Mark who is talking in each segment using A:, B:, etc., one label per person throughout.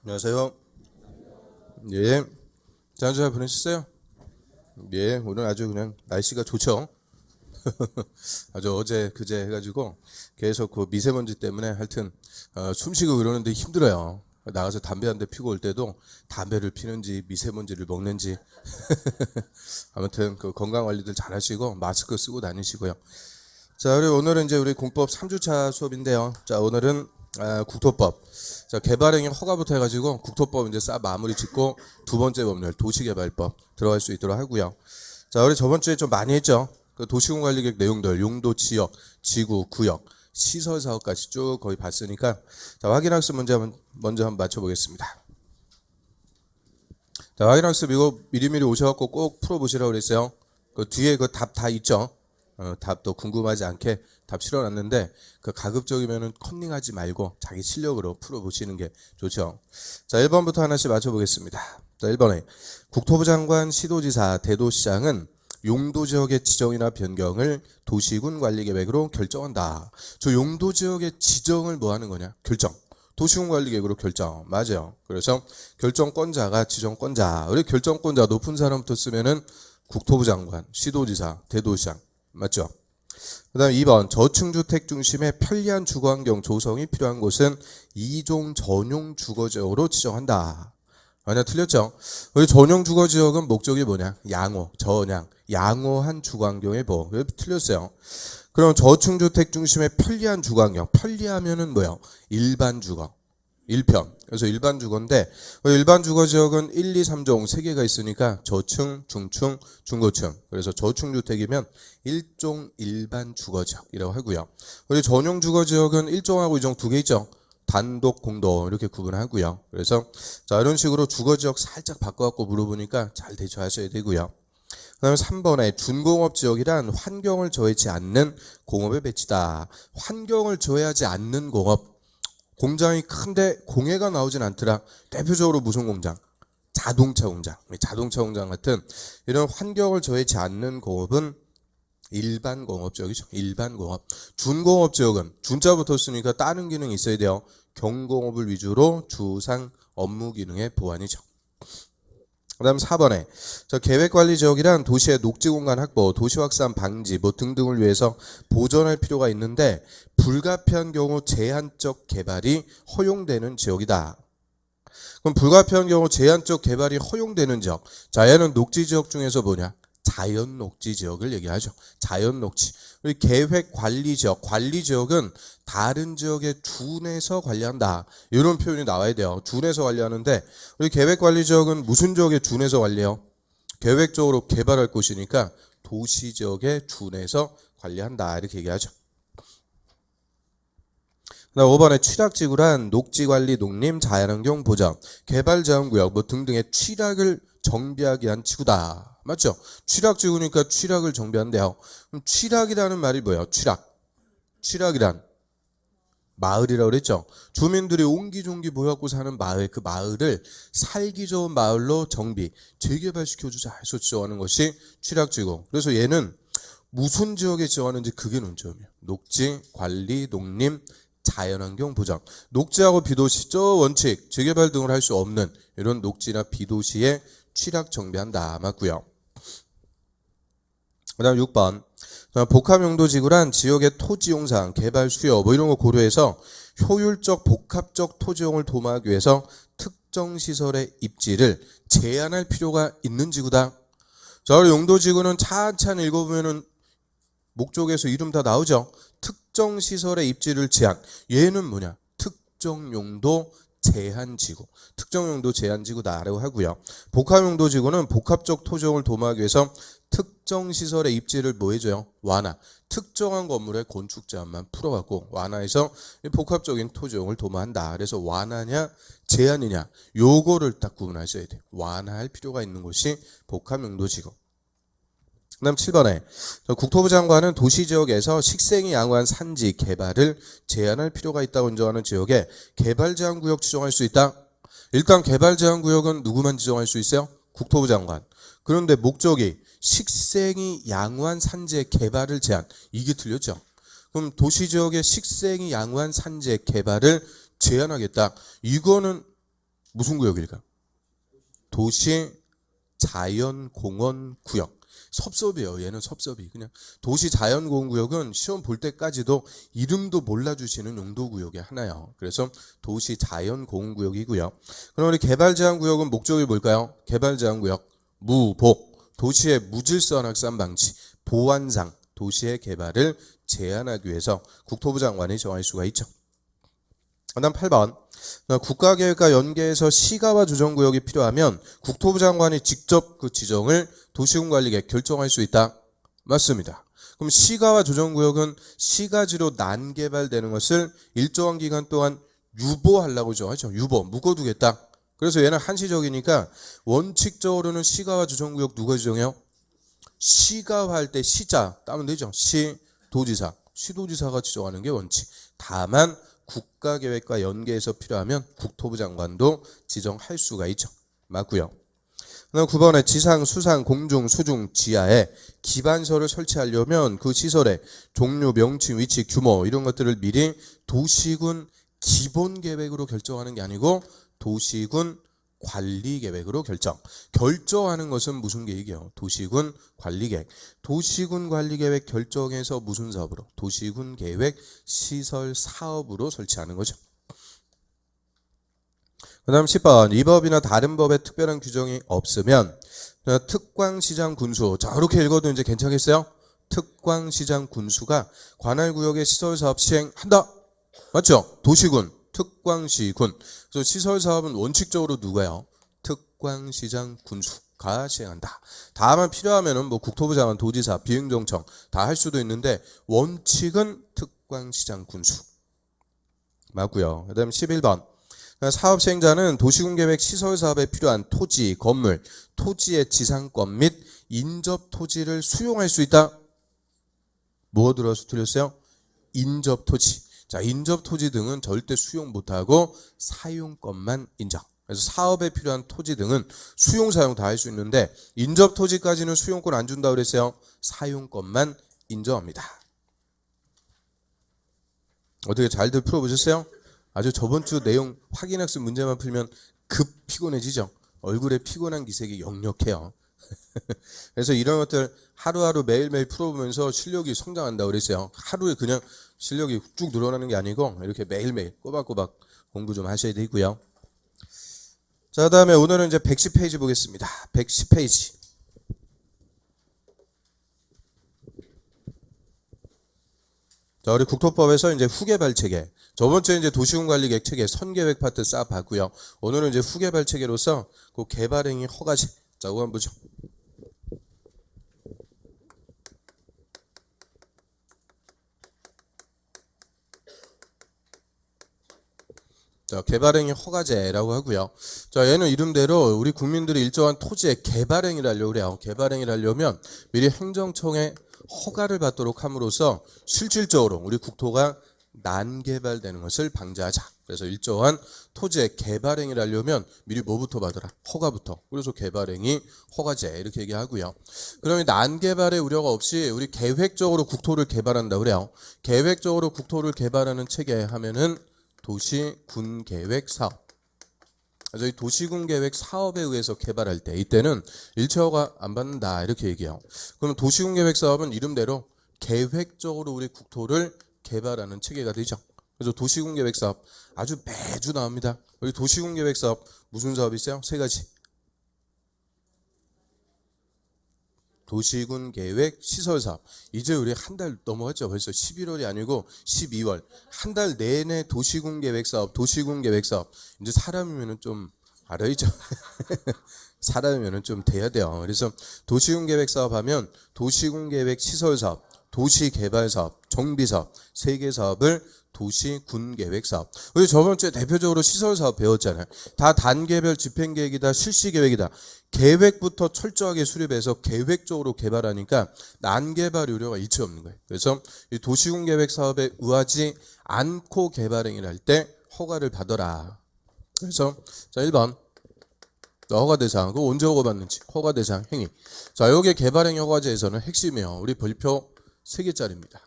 A: 안녕하세요. 예. 잘 보내셨어요? 예. 오늘 아주 그냥 날씨가 좋죠. 아주 어제 그제 해가지고 계속 그 미세먼지 때문에 하여튼 숨 쉬고 그러는데 힘들어요. 나가서 담배 한 대 피고 올 때도 담배를 피는지 미세먼지를 먹는지 아무튼 그 건강 관리들 잘 하시고 마스크 쓰고 다니시고요. 자, 그리고 오늘은 이제 우리 공법 3주차 수업인데요. 자, 오늘은 국토법. 자, 개발행위 허가부터 해가지고 국토법 이제 싹 마무리 짓고 두 번째 법률 도시개발법 들어갈 수 있도록 하고요. 자, 우리 저번 주에 좀 많이 했죠. 그 도시공관리계획 내용들, 용도, 지역, 지구, 구역, 시설 사업까지 쭉 거의 봤으니까 자, 확인학습 문제 먼저 한번 맞춰보겠습니다. 자, 확인학습 이거 미리미리 오셔갖고 꼭 풀어보시라고 그랬어요. 그 뒤에 그 답 다 있죠. 답도 궁금하지 않게 답 실어놨는데 그 가급적이면은 컨닝하지 말고 자기 실력으로 풀어보시는 게 좋죠. 자, 1번부터 하나씩 맞춰보겠습니다. 자, 1번에 국토부 장관, 시도지사, 대도시장은 용도지역의 지정이나 변경을 도시군 관리계획으로 결정한다. 저 용도지역의 지정을 뭐 하는 거냐? 결정. 도시군 관리계획으로 결정. 맞아요. 그래서 결정권자가 지정권자. 우리 결정권자 높은 사람부터 쓰면은 국토부 장관, 시도지사, 대도시장. 맞죠? 그 다음 2번 저층주택 중심의 편리한 주거환경 조성이 필요한 곳은 2종 전용 주거지역으로 지정한다. 아니야, 틀렸죠? 우리 전용 주거지역은 목적이 뭐냐? 양호, 전양, 양호한 주거환경의 보호. 왜 틀렸어요? 그럼 저층주택 중심의 편리한 주거환경, 편리하면은 뭐요? 일반 주거, 1편. 그래서 일반 주거인데 일반 주거 지역은 1, 2, 3종 3개가 있으니까 저층, 중층, 중고층. 그래서 저층 주택이면 1종 일반 주거 지역이라고 하고요. 우리 전용 주거 지역은 1종하고 2종 2개 있죠. 단독, 공동 이렇게 구분하고요. 그래서 자, 이런 식으로 주거 지역 살짝 바꿔갖고 물어보니까 잘 대처하셔야 되고요. 그다음에 3번에 준공업 지역이란 환경을 저해하지 않는 공업의 배치다. 환경을 저해하지 않는 공업. 공장이 큰데 공해가 나오진 않더라. 대표적으로 무슨 공장? 자동차 공장. 자동차 공장 같은 이런 환경을 저해하지 않는 공업은 일반 공업 지역이죠. 일반 공업. 준공업 지역은 준자부터 쓰니까 다른 기능이 있어야 돼요. 경공업을 위주로 주상 업무 기능의 보완이죠. 그 다음 4번에 계획관리지역이란 도시의 녹지공간 확보, 도시 확산 방지 뭐 등등을 위해서 보존할 필요가 있는데 불가피한 경우 제한적 개발이 허용되는 지역이다. 그럼 불가피한 경우 제한적 개발이 허용되는 지역. 자, 얘는 녹지지역 중에서 뭐냐? 자연 녹지 지역을 얘기하죠. 자연 녹지. 우리 계획 관리 지역, 관리 지역은 다른 지역에 준해서 관리한다. 이런 표현이 나와야 돼요. 준해서 관리하는데 우리 계획 관리 지역은 무슨 지역에 준해서 관리해요? 계획적으로 개발할 곳이니까 도시 지역에 준해서 관리한다. 이렇게 얘기하죠. 그다음 5번에 취락지구란 녹지관리, 농림, 자연환경 보전, 개발자원구역 뭐 등등의 취락을 정비하기 위한 지구다. 맞죠? 취락지구니까 취락을 정비한대요. 그럼 취락이라는 말이 뭐예요? 취락이란 마을이라고 그랬죠. 주민들이 옹기종기 모여갖고 사는 마을, 그 마을을 살기 좋은 마을로 정비, 재개발시켜주자 해서 지정하는 것이 취락지구. 그래서 얘는 무슨 지역에 지정하는지 그게 논점이에요. 녹지, 관리, 농림, 자연환경 보장. 녹지하고 비도시, 저 원칙, 재개발 등을 할 수 없는 이런 녹지나 비도시에 취락 정비한다. 맞고요. 그 다음 6번. 복합용도지구란 지역의 토지용상, 개발 수요 뭐 이런 거 고려해서 효율적 복합적 토지용을 도모하기 위해서 특정 시설의 입지를 제한할 필요가 있는 지구다. 자, 용도지구는 차찬 읽어보면은 목적에서 이름 다 나오죠. 특정 시설의 입지를 제한. 얘는 뭐냐? 특정 용도 제한지구. 특정 용도 제한지구다라고 하고요. 복합용도지구는 복합적 토지용을 도모하기 위해서 특정 시설의 입지를 뭐 해줘요? 완화. 특정한 건물의 건축 제한만 풀어갖고 완화해서 복합적인 토지용을 도모한다. 그래서 완화냐 제한이냐 요거를 딱 구분하셔야 돼요. 완화할 필요가 있는 곳이 복합용도지구. 그 다음 7번에 국토부 장관은 도시지역에서 식생이 양호한 산지 개발을 제한할 필요가 있다고 인정하는 지역에 개발제한구역 지정할 수 있다. 일단 개발제한구역은 누구만 지정할 수 있어요? 국토부 장관. 그런데 목적이 식생이 양호한 산지의 개발을 제한. 이게 틀렸죠. 그럼 도시지역의 식생이 양호한 산지의 개발을 제한하겠다. 이거는 무슨 구역일까? 도시 자연공원 구역. 섭섭이에요. 얘는 섭섭이. 그냥 도시 자연공원 구역은 시험 볼 때까지도 이름도 몰라주시는 용도구역의 하나예요. 그래서 도시 자연공원 구역이고요. 그럼 우리 개발제한구역은 목적이 뭘까요? 개발제한구역 무복, 도시의 무질서한 확산 방지, 보안상 도시의 개발을 제한하기 위해서 국토부 장관이 정할 수가 있죠. 그다음 8번. 국가계획과 연계해서 시가와 조정구역이 필요하면 국토부 장관이 직접 그 지정을 도시군관리계획 결정할 수 있다. 맞습니다. 그럼 시가와 조정구역은 시가지로 난개발되는 것을 일정한 기간 동안 유보하려고 정하죠. 유보, 묶어두겠다. 그래서 얘는 한시적이니까 원칙적으로는 시가와 조정구역 누가 지정해요? 시가화 할 때 시자 따면 되죠. 시도지사, 시도지사가 지정하는 게 원칙. 다만 국가계획과 연계해서 필요하면 국토부 장관도 지정할 수가 있죠. 맞고요. 그다음 9번에 지상, 수상, 공중, 수중, 지하에 기반시설을 설치하려면 그 시설의 종류, 명칭, 위치, 규모 이런 것들을 미리 도시군 기본계획으로 결정하는 게 아니고 도시군 관리계획으로 결정하는 것은 무슨 계획이요? 도시군 관리계획. 도시군 관리계획 결정해서 무슨 사업으로? 도시군 계획 시설 사업으로 설치하는 거죠. 그 다음 10번. 이 법이나 다른 법에 특별한 규정이 없으면 특광시장 군수. 자, 이렇게 읽어도 이제 괜찮겠어요? 특광시장 군수가 관할구역의 시설사업 시행한다. 맞죠? 도시군, 특광시군. 그래서 시설사업은 원칙적으로 누가요? 특광시장 군수가 시행한다. 다만 필요하면은 뭐 국토부 장관, 도지사, 비행정청 다 할 수도 있는데 원칙은 특광시장 군수. 맞고요. 그다음 11번. 사업 시행자는 도시군 계획 시설 사업에 필요한 토지, 건물, 토지의 지상권 및 인접 토지를 수용할 수 있다. 뭐 들어서 틀렸어요? 인접 토지. 자, 인접 토지 등은 절대 수용 못하고 사용권만 인정. 그래서 사업에 필요한 토지 등은 수용, 사용 다 할 수 있는데 인접 토지까지는 수용권 안 준다고 그랬어요. 사용권만 인정합니다. 어떻게 잘들 풀어보셨어요? 아주 저번 주 내용 확인학습 문제만 풀면 급 피곤해지죠. 얼굴에 피곤한 기색이 역력해요. 그래서 이런 것들 하루하루 매일매일 풀어보면서 실력이 성장한다고 그랬어요. 하루에 그냥 실력이 쭉 늘어나는 게 아니고 이렇게 매일매일 꼬박꼬박 공부 좀 하셔야 되고요. 자, 그다음에 오늘은 이제 110페이지 보겠습니다. 110페이지. 자, 우리 국토법에서 이제 후개발 체계. 저번 주에 이제 도시군관리계획 체계 선계획 파트 싹 봤고요. 오늘은 이제 후개발 체계로서 그 개발행위 허가제. 자, 그거 한번 보죠. 자, 개발행위 허가제라고 하고요. 자, 얘는 이름대로 우리 국민들이 일정한 토지에 개발행위를 하려고 그래요. 개발행위를 하려면 미리 행정청에 허가를 받도록 함으로써 실질적으로 우리 국토가 난개발되는 것을 방지하자. 그래서 일정한 토지에 개발행위를 하려면 미리 뭐부터 받으라? 허가부터. 그래서 개발행위 허가제 이렇게 얘기하고요. 그러면 난개발의 우려가 없이 우리 계획적으로 국토를 개발한다고 그래요. 계획적으로 국토를 개발하는 체계 하면은 도시군계획 사업. 그래서 이 도시군계획 사업에 의해서 개발할 때 이때는 일체 허가 안 받는다 이렇게 얘기해요. 그럼 도시군계획 사업은 이름대로 계획적으로 우리 국토를 개발하는 체계가 되죠. 그래서 도시군계획 사업 아주 매주 나옵니다. 우리 도시군계획 사업 무슨 사업이 있어요? 세 가지. 도시군계획 시설사업. 이제 우리 한 달 넘어갔죠. 벌써 11월이 아니고 12월. 한 달 내내 도시군계획사업, 도시군계획사업. 이제 사람이면은 좀 알아야죠. 사람이면은 좀 돼야 돼요. 그래서 도시군계획사업 하면 도시군계획 시설사업, 도시개발사업, 정비사업, 세 개 사업을 도시군계획사업. 우리 저번 주에 대표적으로 시설사업 배웠잖아요. 다 단계별 집행계획이다, 실시계획이다. 계획부터 철저하게 수립해서 계획적으로 개발하니까 난개발 우려가 일체 없는 거예요. 그래서 이 도시군계획 사업에 의하지 않고 개발행위를 할 때 허가를 받아라. 그래서 자 1번 허가대상, 그거 언제 허가받는지 허가대상 행위. 자, 여기 개발행위 허가제에서는 핵심이에요. 우리 별표 3개짜리입니다.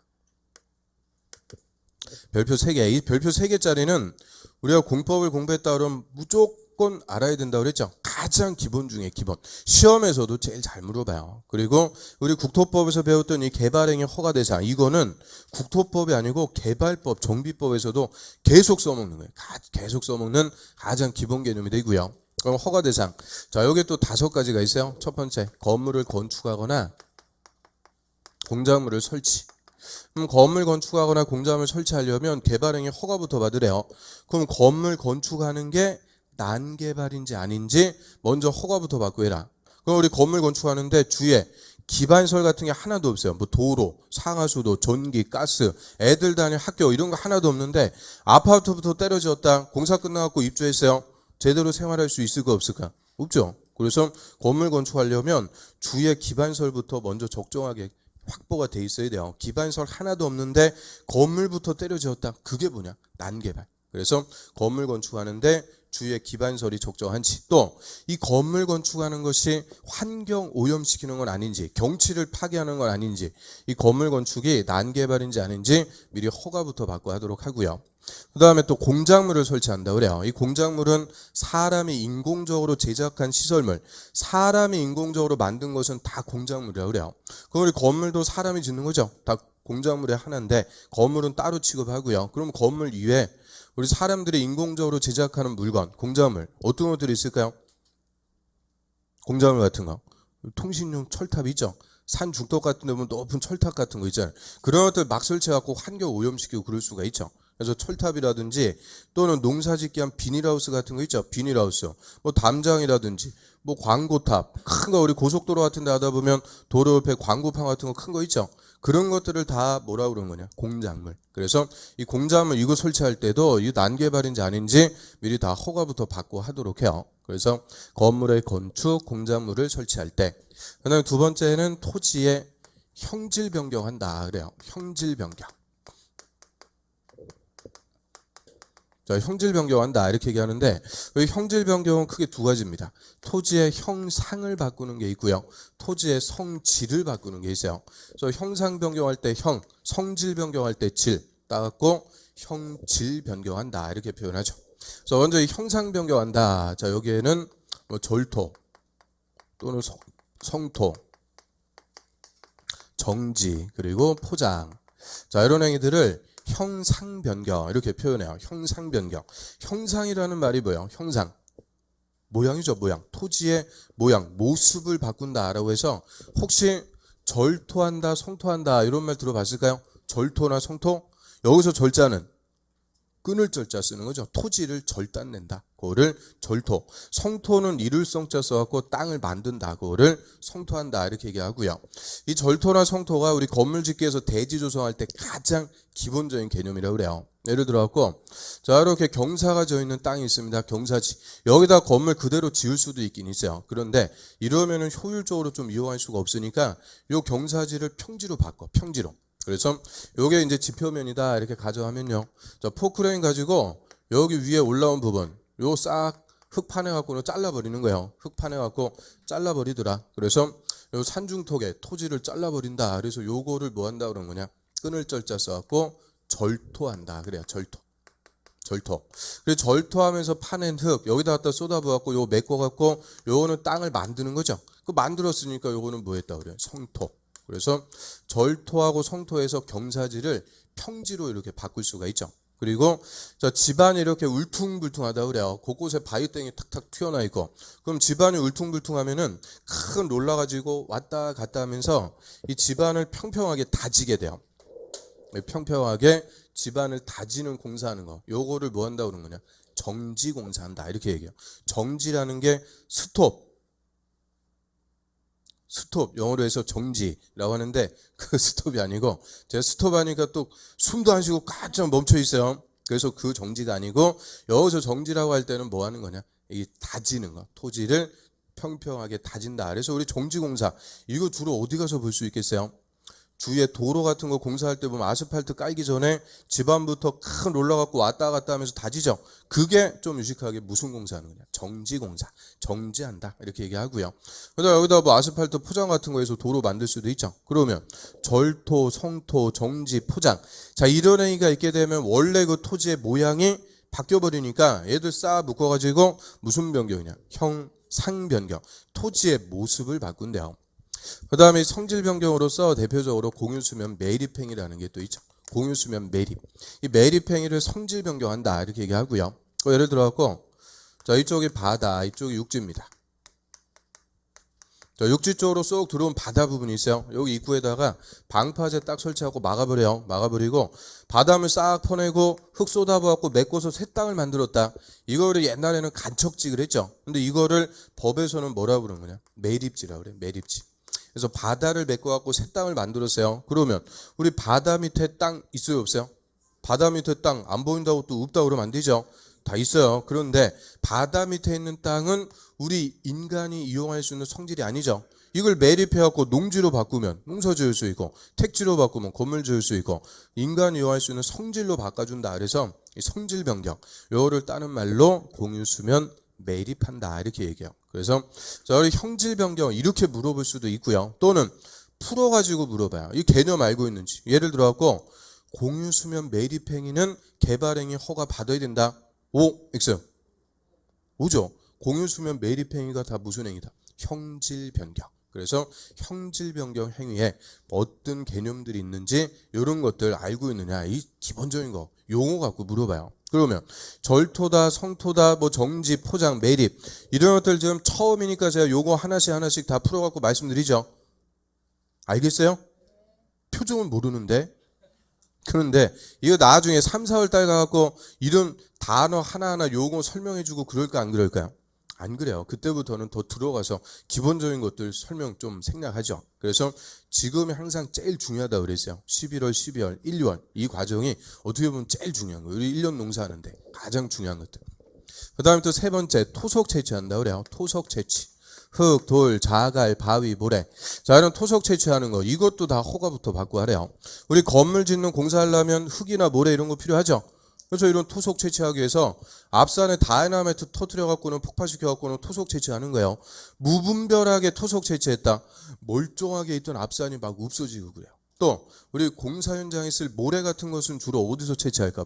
A: 별표 3개. 이 별표 3개짜리는 우리가 공법을 공부했다 그러면 무조건 무조건 알아야 된다고 그랬죠. 가장 기본 중에 기본. 시험에서도 제일 잘 물어봐요. 그리고 우리 국토법에서 배웠던 이 개발행위 허가 대상, 이거는 국토법이 아니고 개발법, 정비법에서도 계속 써먹는 거예요. 계속 써먹는 가장 기본 개념이 되고요. 그럼 허가 대상. 자, 여기 또 5가지가 있어요. 첫 번째, 건물을 건축하거나 공작물을 설치. 그럼 건물 건축하거나 공작물 설치하려면 개발행위 허가부터 받으래요. 그럼 건물 건축하는 게 난개발인지 아닌지 먼저 허가부터 받고 해라. 그럼 우리 건물 건축하는데 주위에 기반시설 같은 게 하나도 없어요. 뭐 도로, 상하수도, 전기, 가스, 애들 다닐 학교 이런 거 하나도 없는데 아파트부터 때려지었다. 공사 끝나갖고 입주했어요. 제대로 생활할 수 있을까 없을까? 없죠. 그래서 건물 건축하려면 주위에 기반시설부터 먼저 적정하게 확보가 돼 있어야 돼요. 기반시설 하나도 없는데 건물부터 때려지었다. 그게 뭐냐? 난개발. 그래서 건물 건축하는데 주위에 기반시설이 적정한지, 또 이 건물 건축하는 것이 환경 오염시키는 건 아닌지, 경치를 파괴하는 건 아닌지, 이 건물 건축이 난개발인지 아닌지 미리 허가부터 받고 하도록 하고요. 그 다음에 또 공작물을 설치한다 그래요. 이 공작물은 사람이 인공적으로 제작한 시설물, 사람이 인공적으로 만든 것은 다 공작물이라고 그래요. 그럼 우리 건물도 사람이 짓는 거죠. 다 공작물의 하나인데 건물은 따로 취급하고요. 그럼 건물 이외에 우리 사람들이 인공적으로 제작하는 물건, 공작물 어떤 것들이 있을까요? 공작물 같은 거, 통신용 철탑 있죠. 산 중턱 같은 데 보면 높은 철탑 같은 거 있잖아요. 그런 것들 막 설치해갖고 환경 오염시키고 그럴 수가 있죠. 그래서 철탑이라든지 또는 농사짓기 한 비닐하우스 같은 거 있죠. 비닐하우스, 뭐 담장이라든지 뭐 광고탑, 큰 거 우리 고속도로 같은 데 하다 보면 도로 옆에 광고판 같은 거 큰 거 있죠. 그런 것들을 다 뭐라 그러는 거냐? 공작물. 그래서 이 공작물 이거 설치할 때도 이 난개발인지 아닌지 미리 다 허가부터 받고 하도록 해요. 그래서 건물의 건축, 공작물을 설치할 때. 그다음에 두 번째는 토지의 형질 변경한다 그래요. 형질 변경. 자, 형질 변경한다 이렇게 얘기하는데 이 형질 변경은 크게 2가지입니다. 토지의 형상을 바꾸는 게 있고요. 토지의 성질을 바꾸는 게 있어요. 그래서 형상 변경할 때 형, 성질 변경할 때 질 따갖고 형질 변경한다 이렇게 표현하죠. 그래서 먼저 이 형상 변경한다. 자, 여기에는 뭐 절토 또는 성토, 정지 그리고 포장. 자, 이런 행위들을 형상 변경 이렇게 표현해요. 형상 변경. 형상이라는 말이 뭐예요? 형상. 모양이죠, 모양. 토지의 모양, 모습을 바꾼다라고 해서 혹시 절토한다, 성토한다 이런 말 들어봤을까요? 절토나 성토? 여기서 절자는 끊을 절자 쓰는 거죠. 토지를 절단낸다. 그거를 절토. 성토는 이룰 성자 써갖고 땅을 만든다. 그거를 성토한다. 이렇게 얘기하고요. 이 절토나 성토가 우리 건물 짓기에서 대지 조성할 때 가장 기본적인 개념이라고 그래요. 예를 들어갖고 자, 이렇게 경사가 져 있는 땅이 있습니다. 경사지. 여기다 건물 그대로 지을 수도 있긴 있어요. 그런데 이러면은 효율적으로 좀 이용할 수가 없으니까 요 경사지를 평지로 바꿔. 평지로. 그래서 요게 이제 지표면이다 이렇게 가져가면요. 자, 포크레인 가지고 여기 위에 올라온 부분 요 싹 흙 파내갖고는 잘라버리는 거예요. 흙 파내갖고 잘라버리더라. 그래서 요 산중턱에 토지를 잘라버린다. 그래서 요거를 뭐 한다 그런 거냐? 끊을 절자 써갖고 절토한다. 그래요. 절토. 절토. 그래서 절토하면서 파낸 흙 여기다 갖다 쏟아부어갖고 요 메꿔갖고 요거는 땅을 만드는 거죠. 그 만들었으니까 요거는 뭐 했다 그래요? 성토. 그래서 절토하고 성토에서 경사지를 평지로 이렇게 바꿀 수가 있죠. 그리고 자, 집안이 이렇게 울퉁불퉁하다 그래요. 곳곳에 바위땡이 탁탁 튀어나 있고. 그럼 집안이 울퉁불퉁하면은 큰 롤러 가지고 왔다 갔다 하면서 이 집안을 평평하게 다지게 돼요. 평평하게 집안을 다지는 공사하는 거. 요거를 뭐 한다고 그러는 거냐? 정지 공사한다. 이렇게 얘기해요. 정지라는 게 스톱. 스톱, 영어로 해서 정지라고 하는데 그 스톱이 아니고 제가 스톱 하니까 또 숨도 안 쉬고 깜짝 멈춰 있어요. 그래서 그 정지가 아니고 여기서 정지라고 할 때는 뭐 하는 거냐? 이 다지는 거. 토지를 평평하게 다진다. 그래서 우리 정지공사 이거 주로 어디 가서 볼 수 있겠어요? 주위에 도로 같은 거 공사할 때 보면 아스팔트 깔기 전에 집안부터 큰 롤러 갖고 왔다 갔다 하면서 다지죠. 그게 좀 유식하게 무슨 공사하는 거냐? 정지공사. 정지한다. 이렇게 얘기하고요. 그다음에 여기다 뭐 아스팔트 포장 같은 거에서 도로 만들 수도 있죠. 그러면 절토, 성토, 정지, 포장. 자, 이런 행위가 있게 되면 원래 그 토지의 모양이 바뀌어버리니까 얘들 싹 묶어가지고 무슨 변경이냐? 형상 변경. 토지의 모습을 바꾼대요. 그 다음에 성질 변경으로서 대표적으로 공유수면 매립행위라는 게 또 있죠. 공유수면 매립. 이 매립행위를 성질 변경한다 이렇게 얘기하고요. 예를 들어갖고 자 이쪽이 바다, 이쪽이 육지입니다. 자, 육지 쪽으로 쏙 들어온 바다 부분이 있어요. 여기 입구에다가 방파제 딱 설치하고 막아버려요. 막아버리고 바닷물 싹 퍼내고 흙 쏟아부었고 메꿔서 새 땅을 만들었다. 이거를 옛날에는 간척지 그랬죠. 근데 이거를 법에서는 뭐라 부르는 거냐? 매립지라 그래. 매립지. 그래서 바다를 메꿔갖고 새 땅을 만들었어요. 그러면 우리 바다 밑에 땅 있어요, 없어요? 바다 밑에 땅 안 보인다고 또 없다고 그러면 안 되죠. 다 있어요. 그런데 바다 밑에 있는 땅은 우리 인간이 이용할 수 있는 성질이 아니죠. 이걸 매립해갖고 농지로 바꾸면 농사 지을 수 있고, 택지로 바꾸면 건물 지을 수 있고, 인간이 이용할 수 있는 성질로 바꿔준다. 그래서 이 성질 변경, 요거를 따는 말로 공유수면 매립한다 이렇게 얘기해요. 그래서 저희 형질 변경 이렇게 물어볼 수도 있고요. 또는 풀어가지고 물어봐요. 이 개념 알고 있는지. 예를 들어갖고 공유수면 매립행위는 개발행위 허가 받아야 된다. O, X. 오죠. 공유수면 매립행위가 다 무슨 행위다? 형질 변경. 그래서 형질 변경 행위에 어떤 개념들이 있는지 이런 것들 알고 있느냐. 이 기본적인 거 용어 갖고 물어봐요. 그러면 절토다, 성토다, 뭐 정지, 포장, 매립 이런 것들 지금 처음이니까 제가 요거 하나씩 다 풀어갖고 말씀드리죠. 알겠어요? 표정은 모르는데. 그런데 이거 나중에 3, 4월 달 가갖고 이런 단어 하나하나 용어 설명해주고 그럴까 안 그럴까요? 안 그래요. 그때부터는 더 들어가서 기본적인 것들 설명 좀 생략하죠. 그래서 지금이 항상 제일 중요하다고 그랬어요. 11월, 12월, 1, 2월 이 과정이 어떻게 보면 제일 중요한 거예요. 우리 1년 농사하는데 가장 중요한 것들. 그 다음에 또 세 번째 토속 채취한다 그래요. 토속 채취. 흙, 돌, 자갈, 바위, 모래. 자, 이런 토속 채취하는 거 이것도 다 허가부터 받고 하래요. 우리 건물 짓는 공사하려면 흙이나 모래 이런 거 필요하죠. 그래서 이런 토속 채취하기 위해서 앞산에 다이나마이트 터뜨려갖고는 폭파시켜갖고는 토속 채취하는 거예요. 무분별하게 토속 채취했다. 멀쩡하게 있던 앞산이 막 없어지고 그래요. 또 우리 공사 현장에 쓸 모래 같은 것은 주로 어디서 채취할까?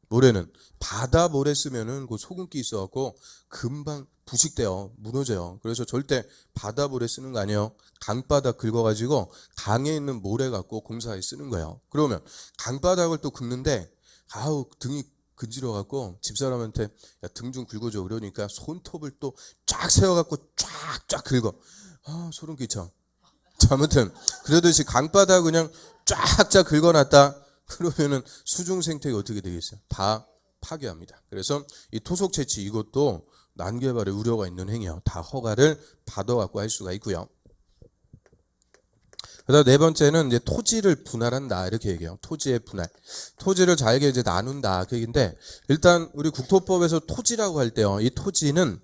A: 모래는 바다 모래 쓰면은 그 소금기 있어갖고 금방 부식돼요. 무너져요. 그래서 절대 바다 모래 쓰는 거 아니에요. 강바닥 긁어가지고 강에 있는 모래 갖고 공사에 쓰는 거예요. 그러면 강바닥을 또 긁는데 아우 등이 근지러워갖고 집사람한테 야, 등 좀 긁어줘 그러니까 손톱을 또 쫙 세워갖고 쫙 긁어. 아 소름 끼쳐. 자, 아무튼 그러듯이 강바닥 그냥 쫙 긁어놨다. 그러면은 수중 생태계 어떻게 되겠어요? 다 파괴합니다. 그래서 이 토속 채취 이것도 난개발의 우려가 있는 행위요. 다 허가를 받아갖고 할 수가 있고요. 그다음 네 번째는 이제 토지를 분할한다 이렇게 얘기해요. 토지의 분할. 토지를 잘게 이제 나눈다 그 얘기인데 일단 우리 국토법에서 토지라고 할 때요. 이 토지는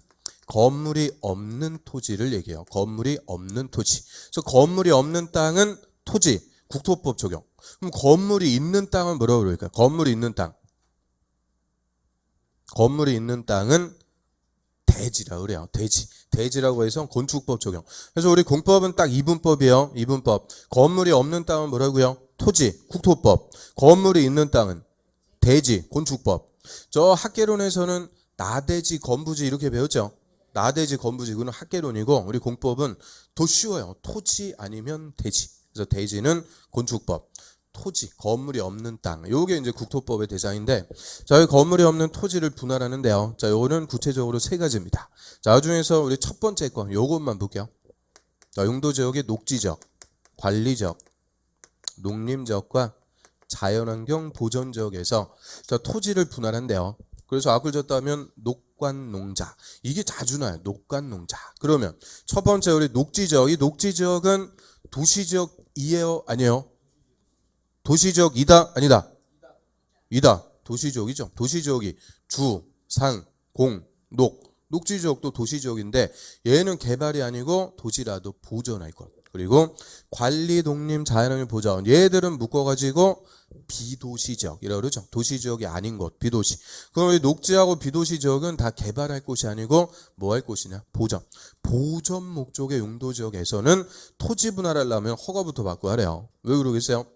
A: 건물이 없는 토지를 얘기해요. 건물이 없는 토지. 그래서 건물이 없는 땅은 토지. 국토법 적용. 그럼 건물이 있는 땅은 뭐라고 그럴까요? 건물이 있는 땅. 건물이 있는 땅은 대지라고 그래요. 대지라고 해서 건축법 적용. 그래서 우리 공법은 딱 이분법이에요. 이분법. 건물이 없는 땅은 뭐라고요? 토지, 국토법. 건물이 있는 땅은 대지, 건축법. 저 학개론에서는 나대지, 건부지 이렇게 배웠죠. 나대지, 건부지 그건 학개론이고 우리 공법은 더 쉬워요. 토지 아니면 대지. 그래서 대지는 건축법. 토지, 건물이 없는 땅. 요게 이제 국토법의 대상인데, 자, 이 건물이 없는 토지를 분할하는데요. 자, 요거는 구체적으로 세 가지입니다. 자, 그 중에서 우리 첫 번째 거, 요것만 볼게요. 자, 용도지역의 녹지적, 관리적, 농림지역과 자연환경 보전지역에서 자, 토지를 분할한대요. 그래서 악을 졌다면 녹관농자. 이게 자주 나요. 녹관농자. 그러면 첫 번째 우리 녹지지역. 이 녹지지역은 도시지역이에요? 아니에요? 도시지역이다? 아니다? 이다. 도시지역이죠. 도시지역이 주, 상, 공, 녹. 녹지지역도 도시지역인데 얘는 개발이 아니고 도시라도 보존할 것. 그리고 관리, 농림, 자연환경 보전. 얘들은 묶어가지고 비도시지역이라고 그러죠. 도시지역이 아닌 곳, 비도시. 그럼 이 녹지하고 비도시지역은 다 개발할 곳이 아니고 뭐 할 곳이냐? 보전. 보전 목적의 용도지역에서는 토지 분할하려면 허가부터 받고 하래요. 왜 그러겠어요?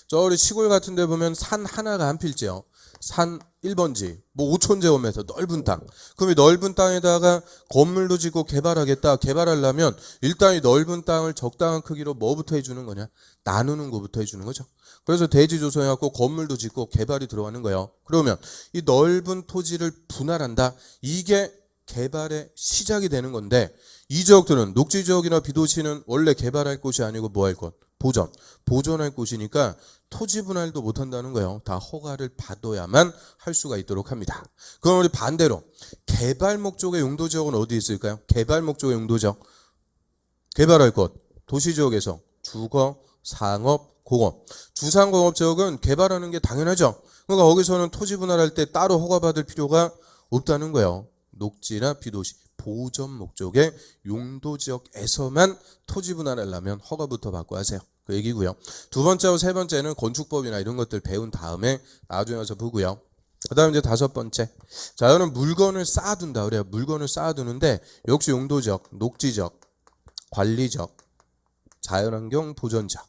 A: 저 우리 시골 같은 데 보면 산 하나가 한 필지요. 산 1번지, 뭐 5,000제곱미터 넓은 땅. 그럼 이 넓은 땅에다가 건물도 짓고 개발하겠다. 개발하려면 일단 이 넓은 땅을 적당한 크기로 뭐부터 해주는 거냐? 나누는 거부터 해주는 거죠. 그래서 대지 조성해갖고 건물도 짓고 개발이 들어가는 거예요. 그러면 이 넓은 토지를 분할한다. 이게 개발의 시작이 되는 건데 이 지역들은 녹지 지역이나 비도시는 원래 개발할 곳이 아니고 뭐 할 곳? 보존할 곳이니까 토지 분할도 못 한다는 거예요. 다 허가를 받아야만 할 수가 있도록 합니다. 그럼 우리 반대로 개발 목적의 용도 지역은 어디 있을까요? 개발 목적의 용도 지역. 개발할 곳. 도시 지역에서 주거, 상업, 공업. 주상공업 지역은 개발하는 게 당연하죠. 그러니까 거기서는 토지 분할할 때 따로 허가받을 필요가 없다는 거예요. 녹지나 비도시 보존 목적의 용도 지역에서만 토지 분할하려면 허가부터 받고 하세요. 그 얘기고요. 두 번째하고 세 번째는 건축법이나 이런 것들 배운 다음에 나중에 와서 보고요. 그 다음 이제 다섯 번째. 자, 이거는 물건을 쌓아둔다 그래요. 물건을 쌓아두는데 역시 용도 지역, 녹지 지역, 관리 지역, 자연환경 보존 지역.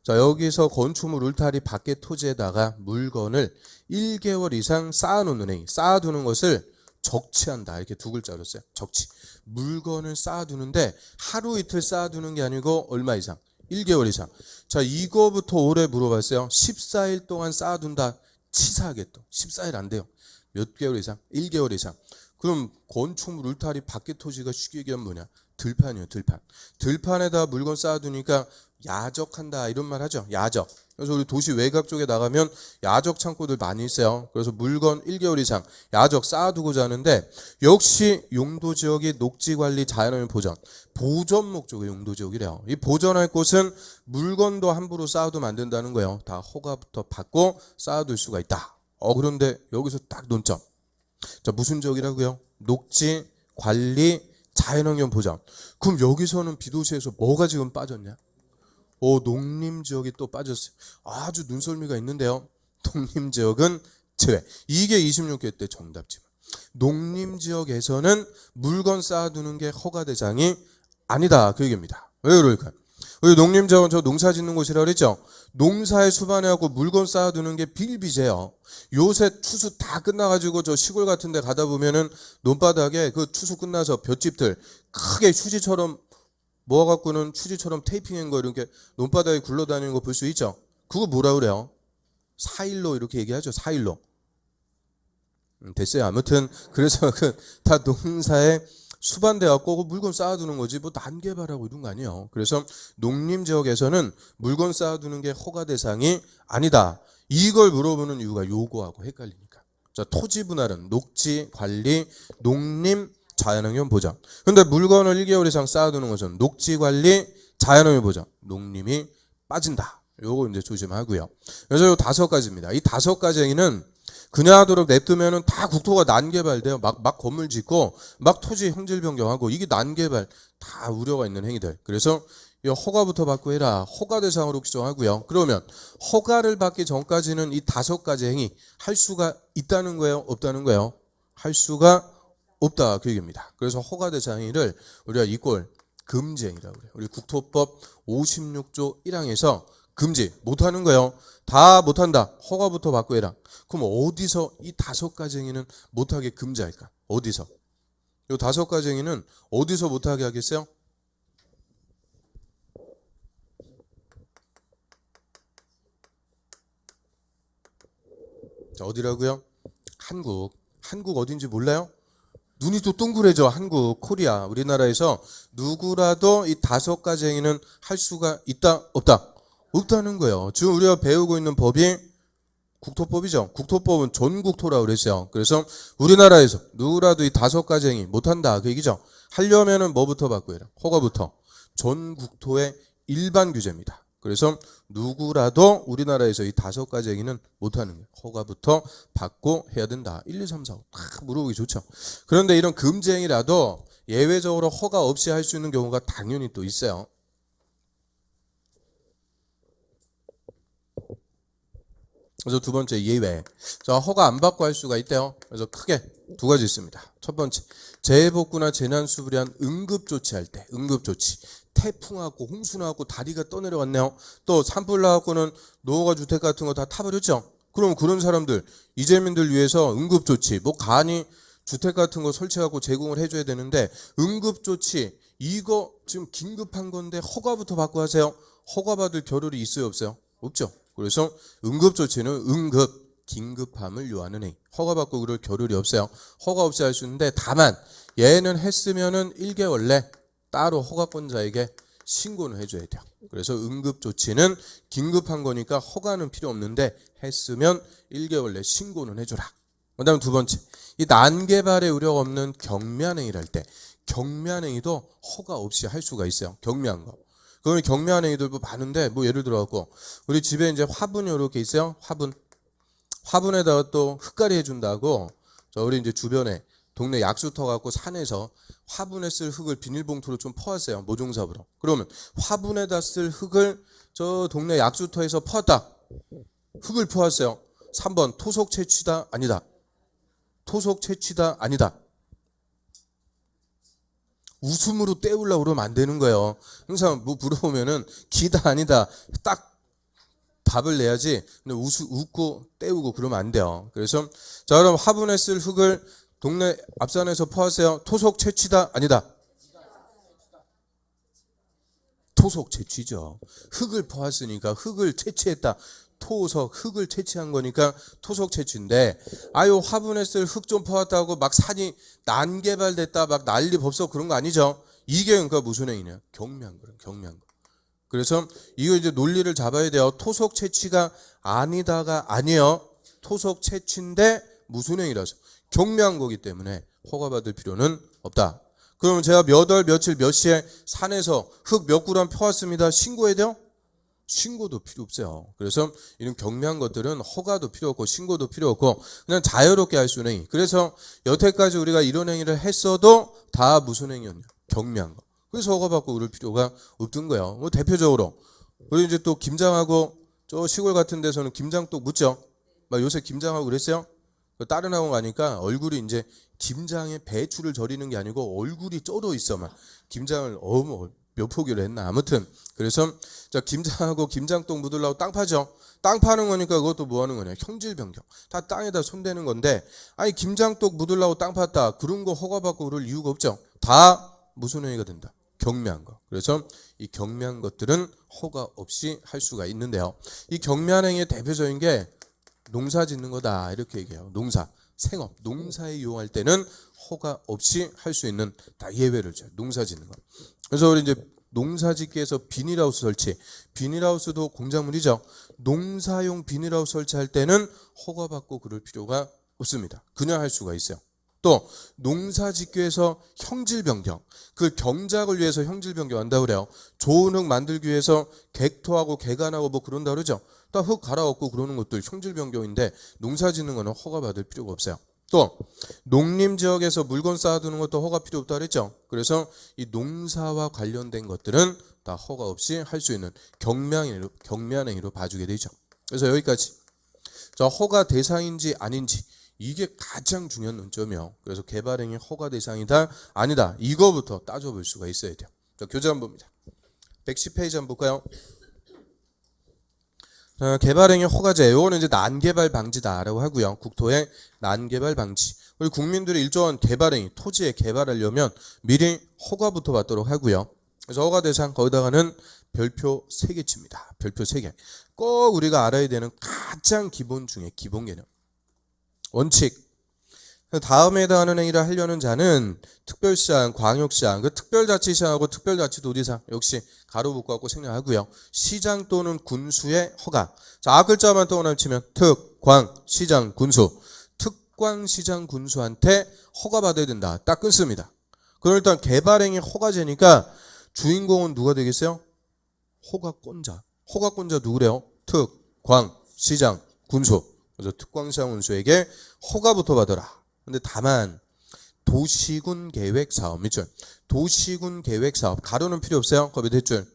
A: 자, 여기서 건축물 울타리 밖에 토지에다가 물건을 1개월 이상 쌓아놓는 행위, 쌓아두는 것을 적치한다. 이렇게 두 글자로 써요. 적치. 물건을 쌓아두는데 하루 이틀 쌓아두는 게 아니고 얼마 이상? 1개월 이상. 자, 이거부터 오래 물어봤어요. 14일 동안 쌓아둔다. 치사하게 또. 14일 안 돼요. 몇 개월 이상? 1개월 이상. 그럼 건축물 울타리 밖에 토지가 쉽게 얘기하면 뭐냐? 들판이에요. 들판. 들판에다 물건 쌓아두니까 야적한다 이런 말 하죠. 야적. 그래서 우리 도시 외곽 쪽에 나가면 야적 창고들 많이 있어요. 그래서 물건 1개월 이상 야적 쌓아두고자 하는데 역시 용도 지역이 녹지 관리 자연환경 보존 목적의 용도 지역이래요. 이 보존할 곳은 물건도 함부로 쌓아두면 안 된다는 거예요. 다 허가부터 받고 쌓아둘 수가 있다. 그런데 여기서 딱 논점. 자, 무슨 지역이라고요? 녹지 관리 자연환경 보존. 그럼 여기서는 비도시에서 뭐가 지금 빠졌냐? 농림지역이 또 빠졌어요. 아주 눈썰미가 있는데요. 농림지역은 제외. 이게 26개 때 정답지만. 농림지역에서는 물건 쌓아두는 게 허가 대상이 아니다. 그 얘기입니다. 왜 그럴까요? 우리 농림지역은 저 농사 짓는 곳이라고 그랬죠. 농사에 수반해갖고 물건 쌓아두는 게 비일비재예요. 요새 추수 다 끝나가지고 저 시골 같은 데 가다 보면은 논바닥에 그 추수 끝나서 볏짚들 크게 휴지처럼 모아갖고는 휴지처럼 테이핑한 거 이렇게 논바닥에 굴러다니는 거 볼 수 있죠. 그거 뭐라 그래요? 사일로 이렇게 얘기하죠. 사일로. 됐어요. 아무튼 그래서 다 농사에 수반돼갖고 물건 쌓아두는 거지 뭐 난개발하고 이런 거 아니에요. 그래서 농림지역에서는 물건 쌓아두는 게 허가 대상이 아니다. 이걸 물어보는 이유가 요거하고 헷갈리니까. 자, 토지 분할은 녹지 관리, 농림 자연환경 보전. 근데 물건을 1개월 이상 쌓아두는 것은 녹지 관리, 자연환경 보전. 농림이 빠진다. 요거 이제 조심하고요. 그래서 요 5가지입니다. 이 5가지 행위는 그냥 하도록 냅두면은 다 국토가 난개발돼요. 막 건물 짓고 막 토지 형질 변경하고 이게 난개발 다 우려가 있는 행위들. 그래서 이 허가부터 받고 해라. 허가 대상으로 규정하고요. 그러면 허가를 받기 전까지는 이 5가지 행위 할 수가 있다는 거예요? 없다는 거예요? 할 수가 없다. 그 얘기입니다. 그래서 허가 대상 행위를 우리가 이꼴 금지 행위라고 그래요. 우리 국토법 56조 1항에서 금지 못하는 거예요. 다 못한다. 허가부터 받고 해라. 그럼 어디서 이 5가지 행위는 못하게 금지할까? 어디서? 이 5가지 행위는 어디서 못하게 하겠어요? 자, 어디라고요? 한국 어딘지 몰라요? 눈이 또 동그래져. 한국, 코리아, 우리나라에서 누구라도 이 5가지 행위는 할 수가 있다? 없다? 없다는 거예요. 지금 우리가 배우고 있는 법이 국토법이죠. 국토법은 전국토라고 그랬어요. 그래서 우리나라에서 누구라도 이 5가지 행위 못한다. 그 얘기죠. 하려면은 뭐부터 받고 해라? 허가부터. 전국토의 일반 규제입니다. 그래서 누구라도 우리나라에서 이 5가지 행위는 못하는 거예요. 허가부터 받고 해야 된다. 1, 2, 3, 4, 5 다 물어보기 좋죠. 그런데 이런 금지 행위라도 예외적으로 허가 없이 할 수 있는 경우가 당연히 또 있어요. 그래서 두 번째 예외. 자, 허가 안 받고 할 수가 있대요. 그래서 크게 2가지 있습니다. 첫 번째, 재해복구나 재난수불이한 응급조치할 때, 응급조치. 태풍 와갖고 홍수 나갖고 다리가 떠내려왔네요. 또 산불 나갖고는 노후가 주택 같은 거 다 타버렸죠. 그럼 그런 사람들, 이재민들 위해서 응급조치, 뭐 간이 주택 같은 거 설치하고 제공을 해줘야 되는데 응급조치 이거 지금 긴급한 건데 허가부터 받고 하세요. 허가받을 겨를이 있어요 없어요? 없죠. 그래서 응급조치는 응급, 긴급함을 요하는 행위. 허가받고 그럴 겨를이 없어요. 허가 없이 할 수 있는데 다만 얘는 했으면은 1개월 내 따로 허가권자에게 신고는 해줘야 돼요. 그래서 응급조치는 긴급한 거니까 허가는 필요 없는데 했으면 1개월 내 신고는 해줘라. 그 다음 두 번째, 이 난개발의 우려가 없는 경미한 행위를 할 때 경미한 행위도 허가 없이 할 수가 있어요. 경미한 거. 그러면 경미한 행위들도 많은데 뭐 예를 들어 갖고 우리 집에 이제 화분이 이렇게 있어요. 화분에다가 또 흙갈이 해준다고 저 우리 이제 주변에 동네 약수터 갖고 산에서 화분에 쓸 흙을 비닐봉투로 좀 퍼왔어요. 모종삽으로. 그러면 화분에다 쓸 흙을 저 동네 약수터에서 퍼왔다. 흙을 퍼왔어요. 3번 토속 채취다 아니다. 토속 채취다 아니다. 웃음으로 때우려고 그러면 안 되는 거예요. 항상 뭐 물어보면은 기다 아니다 딱 답을 내야지. 근데 웃고 때우고 그러면 안 돼요. 그래서 자 그럼 화분에 쓸 흙을 동네 앞산에서 퍼왔어요. 토속 채취다 아니다. 토속 채취죠. 흙을 퍼왔으니까 흙을 채취했다. 흙을 채취한 거니까 토속 채취인데 아유 화분에 쓸 흙 좀 퍼왔다고 막 산이 난개발됐다 막 난리 법석 그런 거 아니죠. 이게 그러니까 무슨 행위냐? 경미한 거예요. 경미한 거. 그래서 이거 이제 논리를 잡아야 돼요. 토속 채취가 아니다가 아니에요. 토속 채취인데 무슨 행위라서 경미한 거기 때문에 허가받을 필요는 없다. 그러면 제가 몇 월 며칠 몇 시에 산에서 흙 몇 구람 펴왔습니다. 신고해야 돼요? 신고도 필요 없어요. 그래서 이런 경미한 것들은 허가도 필요 없고 신고도 필요 없고 그냥 자유롭게 할 수 있는 행위. 그래서 여태까지 우리가 이런 행위를 했어도 다 무슨 행위였냐? 경미한 거. 그래서 허가받고 그럴 필요가 없던 거예요. 뭐 대표적으로 우리 이제 또 김장하고 저 시골 같은 데서는 김장떡 묻죠. 막 요새 김장하고 그랬어요. 다른 학원 가니까 얼굴이 이제 김장에 배추를 절이는 게 아니고 얼굴이 쪄져 있어. 막 김장을 몇 포기를 했나. 아무튼 그래서 자 김장하고 김장떡 묻으려고 땅 파죠. 땅 파는 거니까 그것도 뭐 하는 거냐. 형질 변경. 다 땅에다 손대는 건데 아니 김장떡 묻으려고 땅 팠다. 그런 거 허가받고 그럴 이유가 없죠. 다 무슨 행위가 된다. 경미한 거. 그래서 이 경미한 것들은 허가 없이 할 수가 있는데요. 이 경미한 행위의 대표적인 게 농사 짓는 거다 이렇게 얘기해요. 농사, 생업, 농사에 이용할 때는 허가 없이 할 수 있는 다 예외를 줘요. 농사 짓는 거. 그래서 우리 이제 농사 짓기 위해서 비닐하우스 설치, 비닐하우스도 공작물이죠. 농사용 비닐하우스 설치할 때는 허가받고 그럴 필요가 없습니다. 그냥 할 수가 있어요. 또 농사 짓기 위해서 형질 변경, 그 경작을 위해서 형질 변경한다 그래요. 좋은 흙 만들기 위해서 객토하고 개간하고 뭐 그런다 그러죠. 또 흙 갈아엎고 그러는 것들 형질 변경인데 농사 짓는 거는 허가받을 필요가 없어요. 또 농림지역에서 물건 쌓아두는 것도 허가 필요 없다 그랬죠. 그래서 이 농사와 관련된 것들은 다 허가 없이 할 수 있는 경미한 행위로 봐주게 되죠. 그래서 여기까지 자 허가 대상인지 아닌지 이게 가장 중요한 논점이요. 그래서 개발행위 허가 대상이다 아니다 이거부터 따져볼 수가 있어야 돼요. 자, 교재 한번 봅니다. 110페이지 한번 볼까요? 개발행위 허가제 요거는 이제 난개발 방지다라고 하고요. 국토의 난개발 방지. 우리 국민들이 일정한 개발행위 토지에 개발하려면 미리 허가부터 받도록 하고요. 그래서 허가 대상 거기다가는 별표 3개 칩니다. 별표 3개. 꼭 우리가 알아야 되는 가장 기본 중에 기본 개념. 원칙. 다음에 해당하는 행위를 하려는 자는 특별시장, 광역시장, 그 특별자치시장하고 특별자치도지사 역시 가로 묶어갖고 생략하고요. 시장 또는 군수의 허가. 자, 앞글자만 또 치면 특, 광, 시장, 군수. 특광, 시장, 군수한테 허가받아야 된다. 딱 끊습니다. 그럼 일단 개발행위 허가제니까 주인공은 누가 되겠어요? 허가권자. 허가권자 누구래요? 특, 광, 시장, 군수. 그래서 특광시장, 군수에게 허가부터 받아라. 근데 다만 도시군 계획 사업 밑줄 도시군 계획 사업 가로는 필요 없어요. 거기 대줄에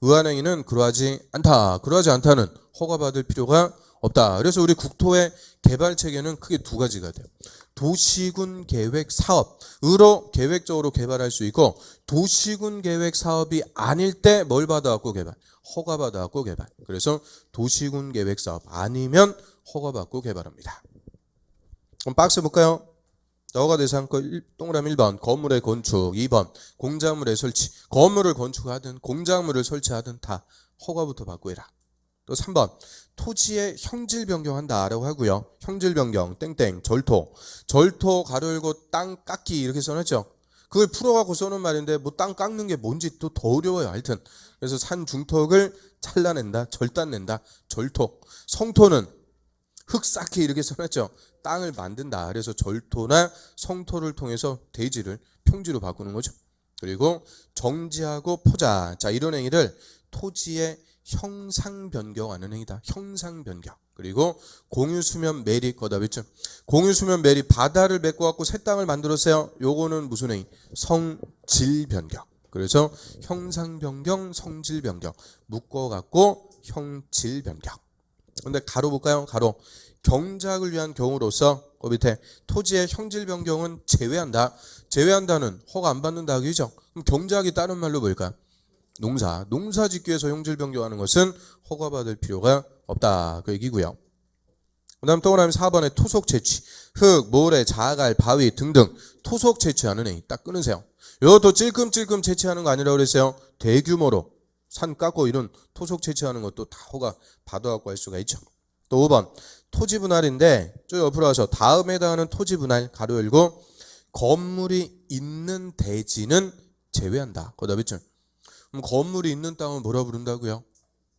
A: 의한 행위는 그러하지 않다. 그러하지 않다는 허가받을 필요가 없다. 그래서 우리 국토의 개발 체계는 크게 두 가지가 돼요. 도시군 계획 사업으로 계획적으로 개발할 수 있고 도시군 계획 사업이 아닐 때 뭘 받아갖고 개발? 허가 받아갖고 개발. 그래서 도시군 계획 사업 아니면 허가받고 개발합니다. 그럼 박스 볼까요? 허가 대상 동그라미 1번 건물의 건축, 2번 공작물의 설치. 건물을 건축하든 공작물을 설치하든 다 허가부터 받고 해라. 또 3번 토지의 형질 변경한다라고 하고요. 형질 변경 땡땡 절토. 절토 가로 열고 땅 깎기 이렇게 써놨죠. 그걸 풀어갖고 써놓은 말인데 뭐 땅 깎는 게 뭔지 또 더 어려워요. 하여튼 그래서 산 중턱을 잘라낸다, 절단낸다, 절토. 성토는 흙 쌓기 이렇게 써놨죠. 땅을 만든다. 그래서 절토나 성토를 통해서 대지를 평지로 바꾸는 거죠. 그리고 정지하고 포자. 자, 이런 행위를 토지의 형상 변경하는 행위다. 형상 변경. 그리고 공유수면 매립 거다있죠. 공유수면 매립 바다를 메꿔 갖고 새 땅을 만들었어요. 요거는 무슨 행위? 성질 변경. 그래서 형상 변경, 성질 변경. 묶어 갖고 형질 변경. 근데 가로 볼까요? 가로. 경작을 위한 경우로서 그 밑에 토지의 형질 변경은 제외한다. 제외한다는 허가 안 받는다 하기죠. 그럼 경작이 다른 말로 뭘까? 농사. 농사 짓기 위해서 형질 변경하는 것은 허가받을 필요가 없다. 그 얘기고요. 그 다음 동그라미 4번에 토속 채취. 흙, 모래, 자갈, 바위 등등 토속 채취하는 행위. 딱 끊으세요. 이것도 찔끔찔끔 채취하는 거 아니라고 그랬어요. 대규모로 산 깎고 이런 토속 채취하는 것도 다 허가 받아갖고 할 수가 있죠. 또 5번 토지 분할인데 저 옆으로 와서 다음에 해당하는 토지 분할 가로 열고 건물이 있는 대지는 제외한다. 거다 있죠. 그럼 건물이 있는 땅은 뭐라 부른다고요?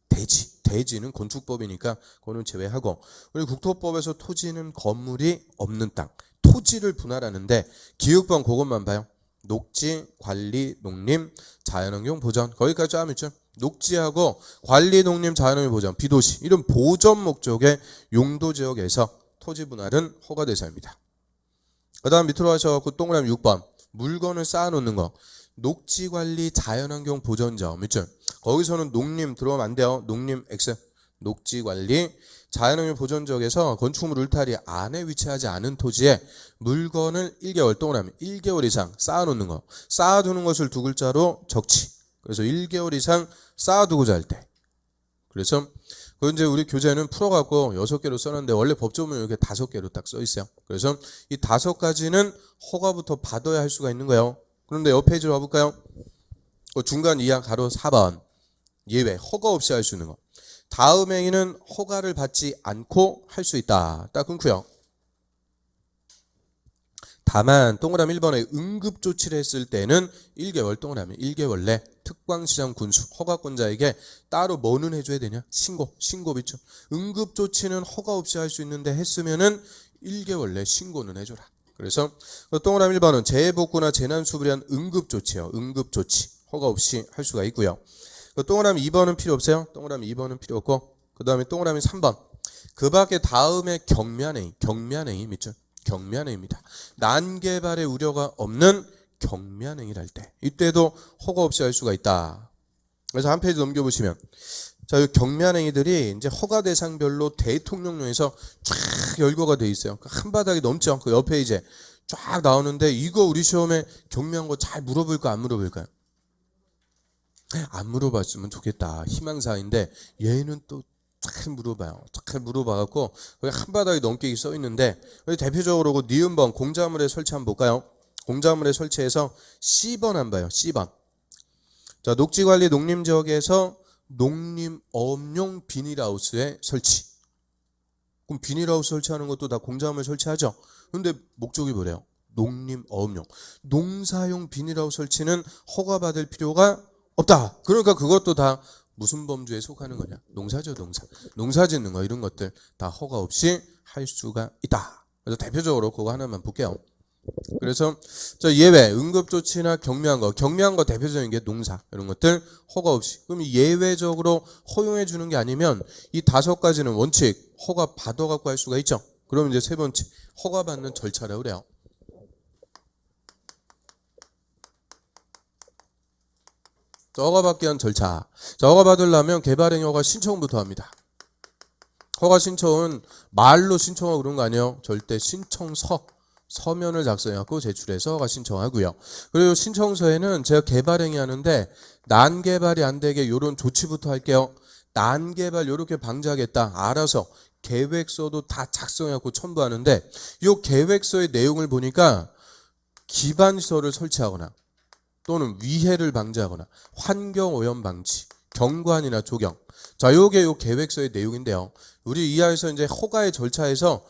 A: 대지. 대지는 건축법이니까 그거는 제외하고 우리 국토법에서 토지는 건물이 없는 땅. 토지를 분할하는데 기획번 그것만 봐요. 녹지, 관리, 농림, 자연환경 보전 거기까지 하면 있죠. 녹지하고 관리, 농림, 자연환경 보전, 비도시 이런 보전 목적의 용도지역에서 토지 분할은 허가 대상입니다. 그 다음 밑으로 하셔서 동그라미 6번 물건을 쌓아놓는 거 녹지 관리 자연환경 보전점 있죠. 거기서는 농림 들어오면 안 돼요. 농림 X 녹지 관리 자연환경 보전지역에서 건축물 울타리 안에 위치하지 않은 토지에 물건을 1개월 동그라미 1개월 이상 쌓아놓는 거 쌓아두는 것을 두 글자로 적치. 그래서 1개월 이상 쌓아두고자 할 때. 그래서 그 이제 우리 교재는 풀어갖고 6개로 써놨는데 원래 법조문은 이렇게 5개로 딱 써있어요. 그래서 이 5가지는 허가부터 받아야 할 수가 있는 거예요. 그런데 옆 페이지로 와볼까요? 중간 이하 가로 4번 예외 허가 없이 할 수 있는 거. 다음 행위는 허가를 받지 않고 할 수 있다. 딱 끊고요. 다만 동그라미 1번에 응급조치를 했을 때는 1개월 동그라미 1개월 내 특광시장 군수 허가권자에게 따로 뭐는 해줘야 되냐? 신고 있죠. 응급조치는 허가 없이 할 수 있는데 했으면은 1개월 내 신고는 해줘라. 그래서 동그라미 1번은 재해복구나 재난수습을 위한 응급조치예요. 응급조치 허가 없이 할 수가 있고요. 동그라미 2번은 필요 없어요. 동그라미 2번은 필요 없고 그 다음에 동그라미 3번 그 밖에 다음에 경미한행위 있죠. 경미한행위입니다. 난개발의 우려가 없는 경미한행위를 할 때 이때도 허가 없이 할 수가 있다. 그래서 한 페이지 넘겨보시면 자, 이 경미한행위들이 이제 허가 대상별로 대통령령에서 쫙 열거가 돼 있어요. 한 바닥이 넘죠. 그 옆에 이제 쫙 나오는데 이거 우리 시험에 경미한 거 잘 물어볼까 안 물어볼까요? 안 물어봤으면 좋겠다. 희망사인데 얘는 또 잘 물어봐요. 잘 물어봐갖고 거기 한 바닥이 넘게 써 있는데 대표적으로 그 니은번 공작물에 설치 한번 볼까요? 공작물에 설치해서 C번 한번 봐요. C번. 자, 녹지관리 농림지역에서 농림어업용 비닐하우스의 설치. 그럼 비닐하우스 설치하는 것도 다 공작물 설치하죠. 근데 목적이 뭐래요? 농림어업용. 농사용 비닐하우스 설치는 허가받을 필요가 없다. 그러니까 그것도 다 무슨 범주에 속하는 거냐? 농사죠, 농사. 농사 짓는 거 이런 것들 다 허가 없이 할 수가 있다. 그래서 대표적으로 그거 하나만 볼게요. 그래서 저 예외, 응급조치나 경미한 거 대표적인 게 농사 이런 것들 허가 없이. 그럼 예외적으로 허용해 주는 게 아니면 이 5가지는 원칙 허가 받아갖고 할 수가 있죠. 그럼 이제 세 번째 허가 받는 절차라고 그래요. 허가받기 위한 절차. 자, 허가 받으려면 개발행위 허가 신청부터 합니다. 허가 신청은 말로 신청하고 그런 거 아니에요. 절대 신청서, 서면을 작성해갖고 제출해서 허가 신청하고요. 그리고 신청서에는 제가 개발행위 하는데 난개발이 안 되게 요런 조치부터 할게요. 난개발 요렇게 방지하겠다. 알아서 계획서도 다 작성해갖고 첨부하는데 이 계획서의 내용을 보니까 기반시설을 설치하거나 또는 위해를 방지하거나 환경오염 방지, 경관이나 조경. 자, 요게 요 계획서의 내용인데요. 우리 이하에서 이제 허가의 절차에서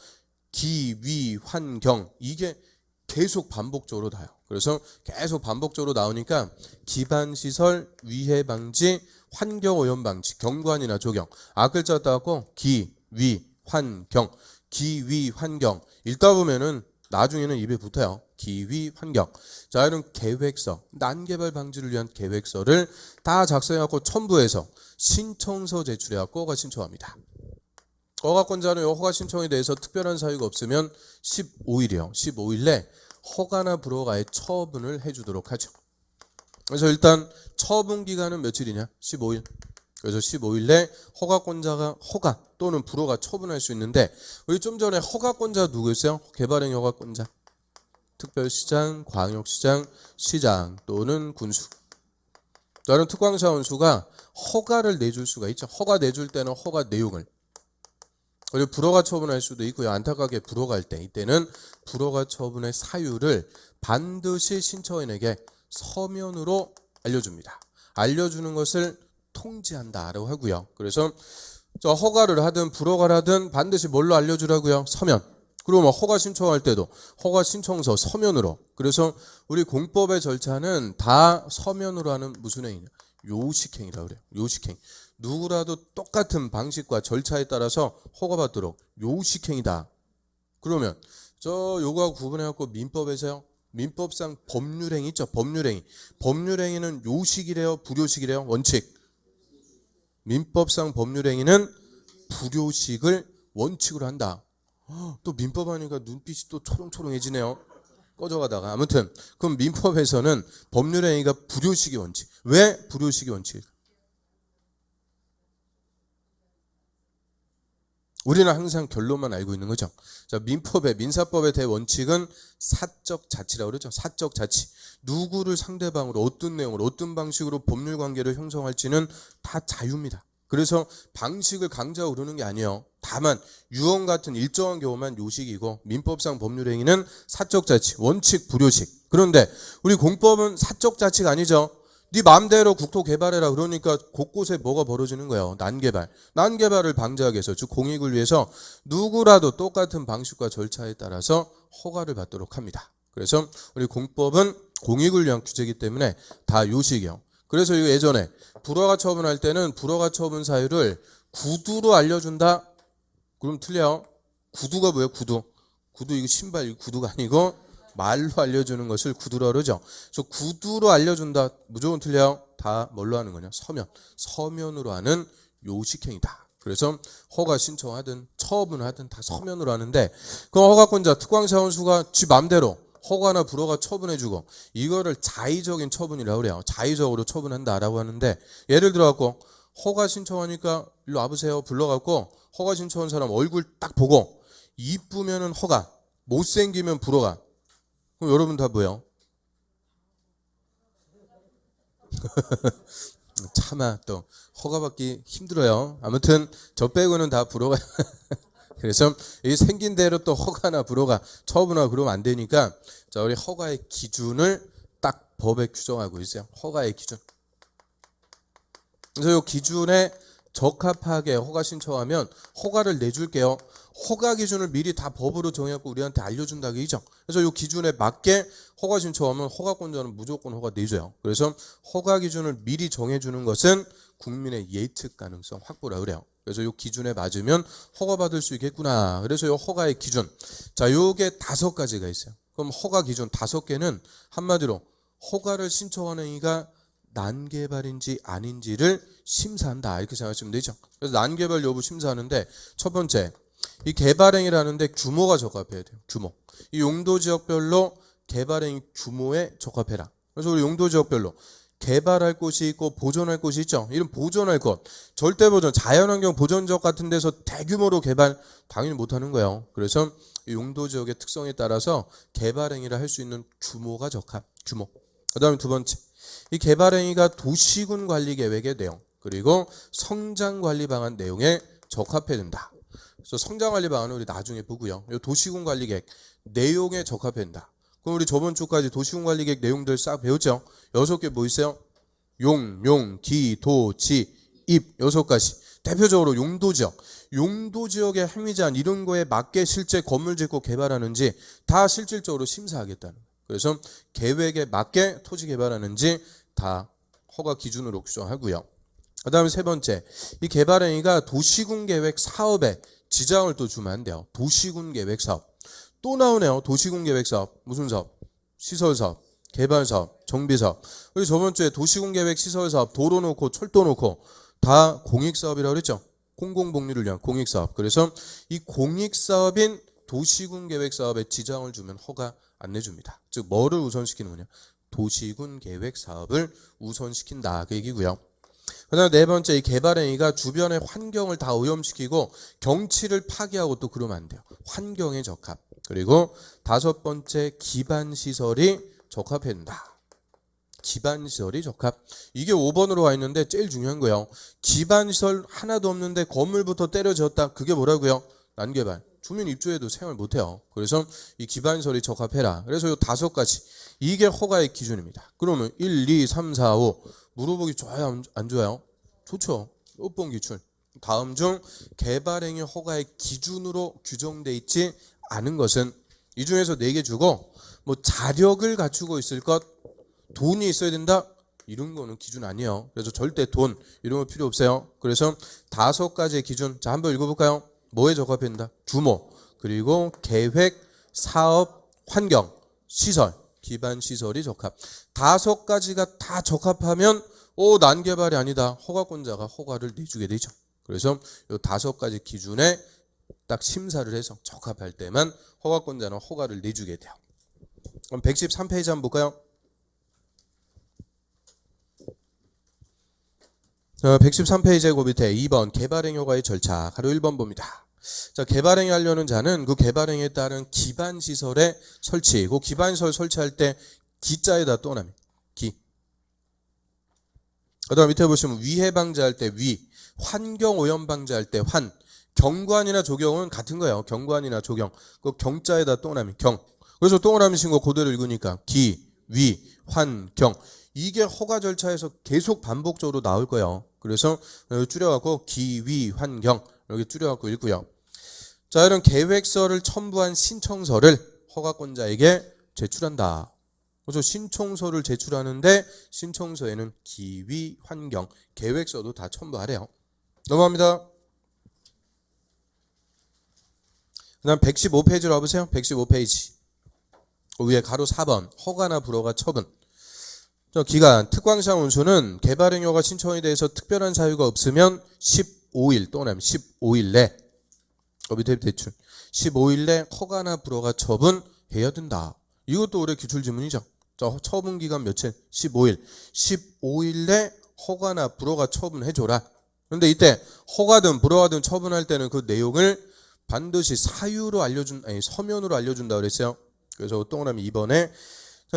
A: 기, 위, 환경 이게 계속 반복적으로 나요. 그래서 계속 반복적으로 나오니까 기반시설, 위해 방지, 환경오염 방지, 경관이나 조경. 앞글자 따갖고 기, 위, 환경. 기, 위, 환경. 읽다 보면은 나중에는 입에 붙어요. 기, 위, 환경. 자, 이런 계획서, 난개발 방지를 위한 계획서를 다 작성해갖고 첨부해서 신청서 제출해갖고 허가 신청합니다. 허가권자는 허가 신청에 대해서 특별한 사유가 없으면 15일이요. 15일 내 허가나 불허가의 처분을 해주도록 하죠. 그래서 일단 처분 기간은 며칠이냐? 15일. 그래서 15일 내 허가권자가 허가 또는 불허가 처분할 수 있는데 우리 좀 전에 허가권자 누구였어요? 개발행 허가권자. 특별시장, 광역시장, 시장 또는 군수. 다른 특광사원수가 허가를 내줄 수가 있죠. 허가 내줄 때는 허가 내용을. 그리고 불허가 처분할 수도 있고요. 안타깝게 불허가 할 때 이때는 불허가 처분의 사유를 반드시 신청인에게 서면으로 알려줍니다. 알려주는 것을 통지한다라고 하고요. 그래서 저 허가를 하든 불허가를 하든 반드시 뭘로 알려주라고요? 서면. 그리고 뭐 허가 신청할 때도 허가 신청서 서면으로. 그래서 우리 공법의 절차는 다 서면으로 하는 무슨 행위냐? 요식행위라고 그래요. 요식행. 누구라도 똑같은 방식과 절차에 따라서 허가받도록 요식행위다. 그러면 저 요거하고 구분해갖고 민법에서요. 민법상 법률행위 있죠. 법률행위. 법률행위는 요식이래요. 불요식이래요. 원칙. 민법상 법률행위는 불요식을 원칙으로 한다. 또 민법 하니까 눈빛이 또 초롱초롱해지네요. 꺼져가다가. 아무튼 그럼 민법에서는 법률행위가 불요식이 원칙. 왜 불요식이 원칙일까? 우리는 항상 결론만 알고 있는 거죠. 자, 민법의 민사법의 대원칙은 사적 자치라고 그러죠. 사적 자치. 누구를 상대방으로 어떤 내용으로 어떤 방식으로 법률 관계를 형성할지는 다 자유입니다. 그래서 방식을 강조하고 그러는 게 아니에요. 다만 유언 같은 일정한 경우만 요식이고 민법상 법률행위는 사적 자치, 원칙 불요식. 그런데 우리 공법은 사적 자치가 아니죠. 네 마음대로 국토 개발해라 그러니까 곳곳에 뭐가 벌어지는 거예요. 난개발. 난개발을 방지하기 위해서 즉 공익을 위해서 누구라도 똑같은 방식과 절차에 따라서 허가를 받도록 합니다. 그래서 우리 공법은 공익을 위한 규제이기 때문에 다 요식이요. 그래서 이거 예전에 불허가 처분할 때는 불허가 처분 사유를 구두로 알려준다. 그럼 틀려요. 구두가 뭐예요? 구두. 구두 이거 신발 이거 구두가 아니고 말로 알려주는 것을 구두라 그러죠. 그래서 구두로 알려준다. 무조건 틀려요. 다 뭘로 하는 거냐? 서면. 서면으로 하는 요식행위다. 그래서 허가 신청하든 처분하든 다 서면으로 하는데 그 허가권자 특광사원수가 지 맘대로 허가나 불허가 처분해주고 이거를 자의적인 처분이라고 그래요. 자의적으로 처분한다라고 하는데 예를 들어갖고 허가 신청하니까 일로 와보세요. 불러갖고 허가 신청한 사람 얼굴 딱 보고 이쁘면은 허가, 못생기면 불허가. 그럼 여러분 다 뭐예요? 차마 또 허가받기 힘들어요. 아무튼 저 빼고는 다 불허가. 그래서 이 생긴 대로 또 허가나 불허가 처분하고 그러면 안 되니까 자 우리 허가의 기준을 딱 법에 규정하고 있어요. 허가의 기준. 그래서 이 기준에 적합하게 허가 신청하면 허가를 내줄게요. 허가 기준을 미리 다 법으로 정해갖고 우리한테 알려준다고 얘기죠. 그래서 이 기준에 맞게 허가 신청하면 허가권자는 무조건 허가 내줘요. 그래서 허가 기준을 미리 정해주는 것은 국민의 예측 가능성 확보라 그래요. 그래서 이 기준에 맞으면 허가받을 수 있겠구나. 그래서 이 허가의 기준. 자, 요게 5가지가 있어요. 그럼 허가 기준 5개는 한마디로 허가를 신청하는 이가 난개발인지 아닌지를 심사한다. 이렇게 생각하시면 되죠. 그래서 난개발 여부 심사하는데 첫 번째, 이 개발행위라는데 규모가 적합해야 돼요. 규모. 이 용도 지역별로 개발행위 규모에 적합해라. 그래서 우리 용도 지역별로 개발할 곳이 있고 보존할 곳이 있죠. 이런 보존할 것, 절대 보존, 자연환경 보존 지역 같은 데서 대규모로 개발 당연히 못하는 거예요. 그래서 이 용도 지역의 특성에 따라서 개발행위를 할 수 있는 규모가 적합. 규모. 그다음에 두 번째, 이 개발행위가 도시군 관리 계획의 내용 그리고 성장 관리 방안 내용에 적합해야 된다. 그래서 성장관리 방안은 우리 나중에 보고요. 이 도시군관리계획 내용에 적합한다. 그럼 우리 저번 주까지 도시군관리계획 내용들 싹 배웠죠. 6개 뭐 있어요? 용, 기, 도, 지, 입 6가지. 대표적으로 용도지역. 용도지역의 행위제한 이런 거에 맞게 실제 건물 짓고 개발하는지 다 실질적으로 심사하겠다는 거예요. 그래서 계획에 맞게 토지 개발하는지 다 허가 기준으로 규정하고요. 그 다음에 세 번째, 이 개발행위가 도시군 계획 사업에 지장을 또 주면 안 돼요. 도시군 계획 사업. 또 나오네요. 도시군 계획 사업. 무슨 사업? 시설 사업, 개발 사업, 정비 사업. 우리 저번 주에 도시군 계획 시설 사업, 도로 놓고 철도 놓고 다 공익 사업이라고 그랬죠. 공공복리를 위한 공익 사업. 그래서 이 공익 사업인 도시군 계획 사업에 지장을 주면 허가 안 내줍니다. 즉 뭐를 우선시키는 거냐? 도시군 계획 사업을 우선시킨다. 그 얘기고요. 그다음 네 번째, 이 개발행위가 주변의 환경을 다 오염시키고 경치를 파괴하고 또 그러면 안 돼요. 환경에 적합. 그리고 다섯 번째, 기반시설이 적합해야 된다. 기반시설이 적합. 이게 5번으로 와 있는데 제일 중요한 거예요. 기반시설 하나도 없는데 건물부터 때려졌다. 그게 뭐라고요? 난개발. 주민 입주해도 생활 못해요. 그래서 이 기반시설이 적합해라. 그래서 이 5가지. 이게 허가의 기준입니다. 그러면 1, 2, 3, 4, 5. 물어보기 좋아요? 안 좋아요? 좋죠. 6번 기출. 다음 중 개발행위 허가의 기준으로 규정돼 있지 않은 것은 이 중에서 4개 주고 뭐 자력을 갖추고 있을 것, 돈이 있어야 된다? 이런 거는 기준 아니에요. 그래서 절대 돈 이런 거 필요 없어요. 그래서 5가지의 기준. 자, 한번 읽어볼까요? 뭐에 적합한다? 규모, 그리고 계획, 사업, 환경, 시설, 기반 시설이 적합. 5가지가 다 적합하면 난개발이 아니다. 허가권자가 허가를 내주게 되죠. 그래서 이 5가지 기준에 딱 심사를 해서 적합할 때만 허가권자는 허가를 내주게 돼요. 그럼 113페이지 한번 볼까요? 113페이지의 그 밑에 2번 개발행위 허가의 절차 가로 1번 봅니다. 자, 개발행위 하려는 자는 그 개발행위에 따른 기반시설의 설치, 그 기반시설 설치할 때 기자에다 또 나면 기. 그 다음 밑에 보시면 위해 방지할 때 위, 환경 오염 방지할 때 환, 경관이나 조경은 같은 거예요. 경관이나 조경. 그 경자에다 또 나면 경. 그래서 동그라미 친 거 그대로 읽으니까 기, 위, 환, 경. 이게 허가 절차에서 계속 반복적으로 나올 거예요. 그래서 줄여갖고 기, 위, 환, 경 이렇게 줄여갖고 읽고요. 자, 이런 계획서를 첨부한 신청서를 허가권자에게 제출한다. 그래서 신청서를 제출하는데 신청서에는 기위, 환경, 계획서도 다 첨부하래요. 넘어갑니다. 그 다음 115페이지로 와보세요. 115페이지. 위에 가로 4번 허가나 불허가 처분. 기간 특광시장 운수는 개발행위 허가 신청에 대해서 특별한 사유가 없으면 15일 또는 15일 내 밑에 대출 15일 내 허가나 불허가 처분해야 된다. 이것도 올해 기출지문이죠. 자, 처분기간 며칠? 15일. 15일 내 허가나 불허가 처분해줘라. 그런데 이때 허가든 불허하든 처분할 때는 그 내용을 반드시 사유로 서면으로 알려준다 그랬어요. 그래서 동그라미 2번에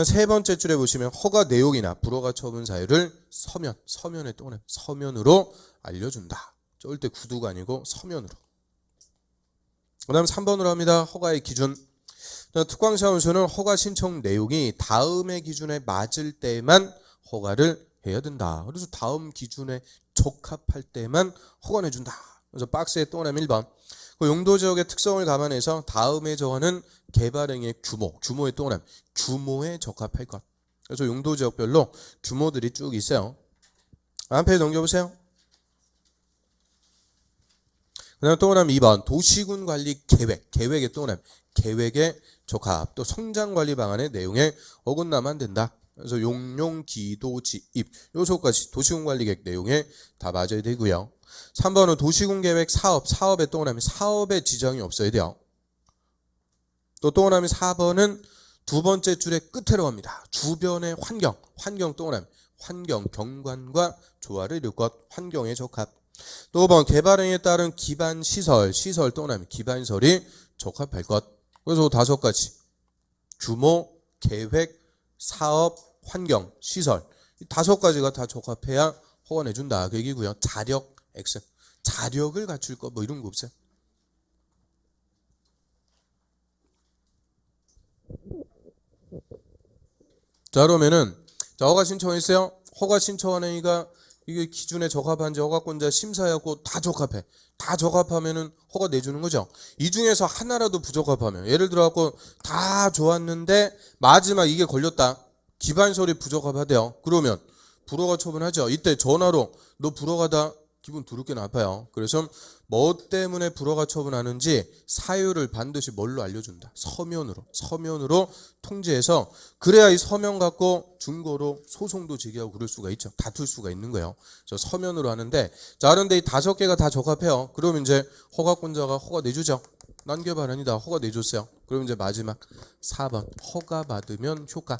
A: 세 번째 줄에 보시면 허가 내용이나 불허가 처분 사유를 서면에 동그라미 서면으로 알려준다. 절대 구두가 아니고 서면으로. 그 다음 3번으로 합니다. 허가의 기준. 특광시장 운수는 허가 신청 내용이 다음의 기준에 맞을 때만 허가를 해야 된다. 그래서 다음 기준에 적합할 때만 허가 내준다. 그래서 박스에 동그라미 1번. 그 용도지역의 특성을 감안해서 다음에 정하는 개발행위의 규모의 동그라미. 규모에 적합할 것. 그래서 용도지역별로 규모들이 쭉 있어요. 한 페이지 넘겨보세요. 그 다음 동그라미 2번 도시군 관리 계획의 동그라미 계획에 적합. 또 성장관리 방안의 내용에 어긋나면 안 된다. 그래서 용용 기도 지입 요소까지 도시군 관리 계획 내용에 다 맞아야 되고요. 3번은 도시군 계획 사업의 동그라미 사업에 지장이 없어야 돼요. 또 동그라미 4번은 두 번째 줄의 끝으로 갑니다. 주변의 환경 동그라미 환경 경관과 조화를 이룰 것 환경에 적합. 또 5번 개발행위에 따른 기반시설 동그라미 기반시설이 적합할 것. 그래서 5가지 규모, 계획, 사업, 환경, 시설 이 5가지가 다 적합해야 허가 내준다 그 얘기고요. 자력 X 자력을 갖출 것 뭐 이런 거 없어요. 자, 그러면은 자, 허가 신청했어요. 허가 신청한 행위가 이게 기준에 적합한지 허가권자 심사하고 다 적합해. 다 적합하면은 허가 내주는 거죠. 이 중에서 하나라도 부적합하면, 예를 들어 갖고 다 좋았는데 마지막 이게 걸렸다. 기반설이 부적합하대요. 그러면 불허가 처분하죠. 이때 전화로 너 불허가다, 기분 더럽게 나빠요. 그래서 뭐 때문에 불허가 처분하는지 사유를 반드시 뭘로 알려준다. 서면으로 통지해서, 그래야 이 서면 갖고 증거로 소송도 제기하고 그럴 수가 있죠. 다툴 수가 있는 거예요. 그래서 서면으로 하는데, 자, 그런데 이 5개가 다 적합해요. 그러면 이제 허가권자가 허가 내주죠. 난개발 아니다. 허가 내줬어요. 그럼 이제 마지막 4번 허가 받으면 효과.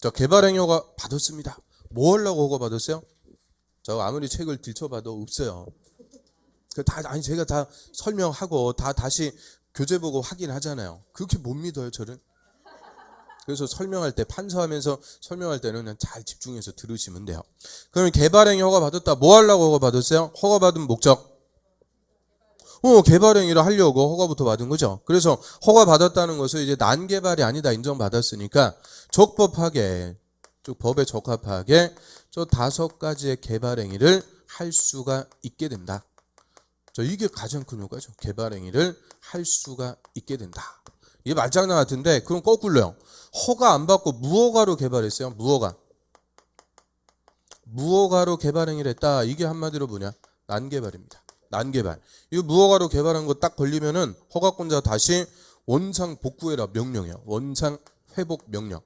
A: 자, 개발행위 허가 받았습니다. 뭐 하려고 허가 받았어요? 저 아무리 책을 들춰봐도 없어요. 제가 다 설명하고 다시 교재 보고 확인하잖아요. 그렇게 못 믿어요, 저는. 그래서 설명할 때, 판서하면서 설명할 때는 그냥 잘 집중해서 들으시면 돼요. 그러면 개발행위 허가 받았다. 뭐 하려고 허가 받았어요? 허가 받은 목적. 개발행위를 하려고 허가부터 받은 거죠. 그래서 허가 받았다는 것은 이제 난개발이 아니다 인정받았으니까 적법하게, 즉 법에 적합하게 저 5가지의 개발행위를 할 수가 있게 된다. 이게 가장 큰 효과죠. 개발행위를 할 수가 있게 된다. 이게 말장난 같은데, 그럼 거꾸로요. 허가 안 받고 무허가로 개발했어요. 무허가로 개발행위를 했다. 이게 한마디로 뭐냐? 난개발입니다. 난개발. 이 무허가로 개발한 거 딱 걸리면은 허가권자 다시 원상 복구해라 명령이에요. 원상 회복 명령.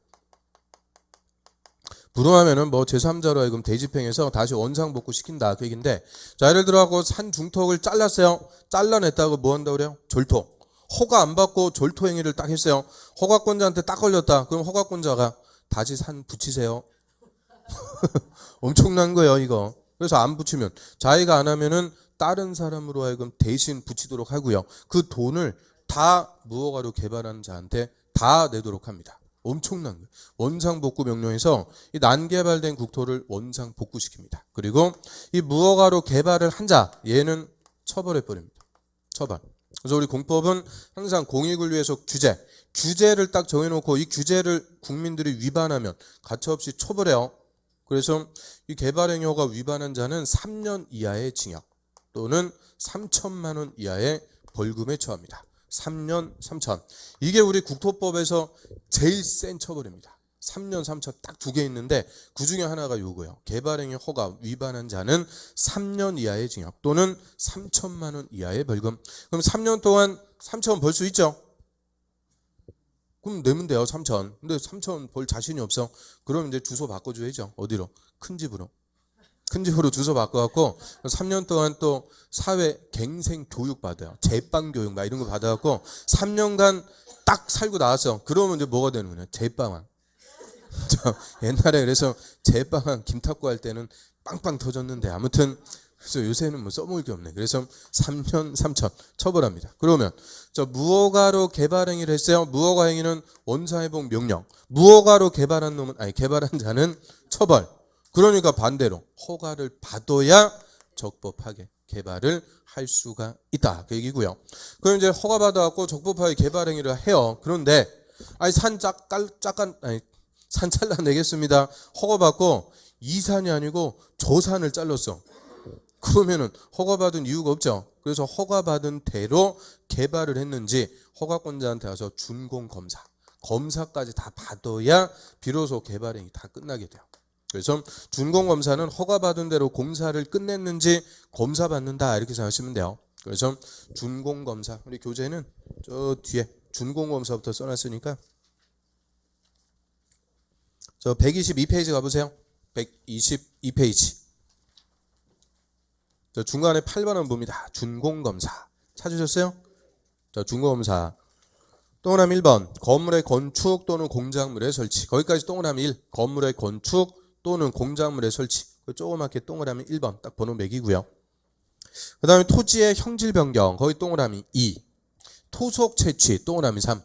A: 불허하면은 뭐 제3자로 하여금 대집행해서 다시 원상 복구 시킨다 그 얘기인데, 자, 예를 들어갖고 산 중턱을 잘랐어요. 잘라냈다고 뭐 한다고 그래요? 절토. 허가 안 받고 절토 행위를 딱 했어요. 허가권자한테 딱 걸렸다. 그럼 허가권자가 다시 산 붙이세요. 엄청난 거예요, 이거. 그래서 안 붙이면, 자기가 안 하면은 다른 사람으로 하여금 대신 붙이도록 하고요. 그 돈을 다 무허가로 개발한 자한테 다 내도록 합니다. 엄청난 거예요. 원상복구 명령에서 이 난개발된 국토를 원상복구시킵니다. 그리고 이 무허가로 개발을 한 자, 얘는 처벌해버립니다. 처벌. 그래서 우리 공법은 항상 공익을 위해서 규제를 딱 정해놓고 이 규제를 국민들이 위반하면 가차없이 처벌해요. 그래서 이 개발행위 허가 위반한 자는 3년 이하의 징역 또는 3천만 원 이하의 벌금에 처합니다. 3년 3천. 이게 우리 국토법에서 제일 센 처벌입니다. 3년 3천 딱 2개 있는데 그 중에 하나가 요거예요. 개발행위 허가 위반한 자는 3년 이하의 징역 또는 3천만 원 이하의 벌금. 그럼 3년 동안 3천 벌 수 있죠? 그럼 내면 돼요. 3천. 근데 3천 벌 자신이 없어. 그럼 이제 주소 바꿔줘야죠. 어디로? 큰 집으로. 큰 집으로 주소 바꿔갖고 3년 동안 또 사회 갱생 교육 받아요. 제빵 교육 막 이런 거 받아갖고 3년간 딱 살고 나왔어. 그러면 이제 뭐가 되는 거냐? 제빵왕. 옛날에 그래서 제빵왕 김탁구 할 때는 빵빵 터졌는데, 아무튼 그래서 요새는 뭐 써먹을 게 없네. 그래서 3년 3천 처벌합니다. 그러면 저 무허가로 개발행위를 했어요. 무허가 행위는 원상회복 명령. 무허가로 개발한 자는 처벌. 그러니까 반대로 허가를 받아야 적법하게 개발을 할 수가 있다 그 얘기고요. 그럼 이제 허가 받아갖고 적법하게 개발행위를 해요. 그런데 산 잘라내겠습니다. 허가 받고 이 산이 아니고 저 산을 잘랐어. 그러면은 허가 받은 이유가 없죠. 그래서 허가 받은 대로 개발을 했는지 허가권자한테 와서 준공 검사까지 다 받아야 비로소 개발행위 다 끝나게 돼요. 그래서 준공검사는 허가받은 대로 공사를 끝냈는지 검사받는다 이렇게 생각하시면 돼요. 그래서 준공검사, 우리 교재는 저 뒤에 준공검사부터 써놨으니까 저 122페이지 가보세요. 122페이지. 저 중간에 8번은 봅니다. 준공검사 찾으셨어요? 자, 준공검사 동그라미 1번 건물의 건축 또는 공작물의 설치. 거기까지 동그라미 1 건물의 건축 또는 공작물의 설치. 조그맣게 동그라미 1번 딱 번호 매기고요. 그 다음에 토지의 형질 변경 거기 동그라미 2 토속 채취 동그라미 3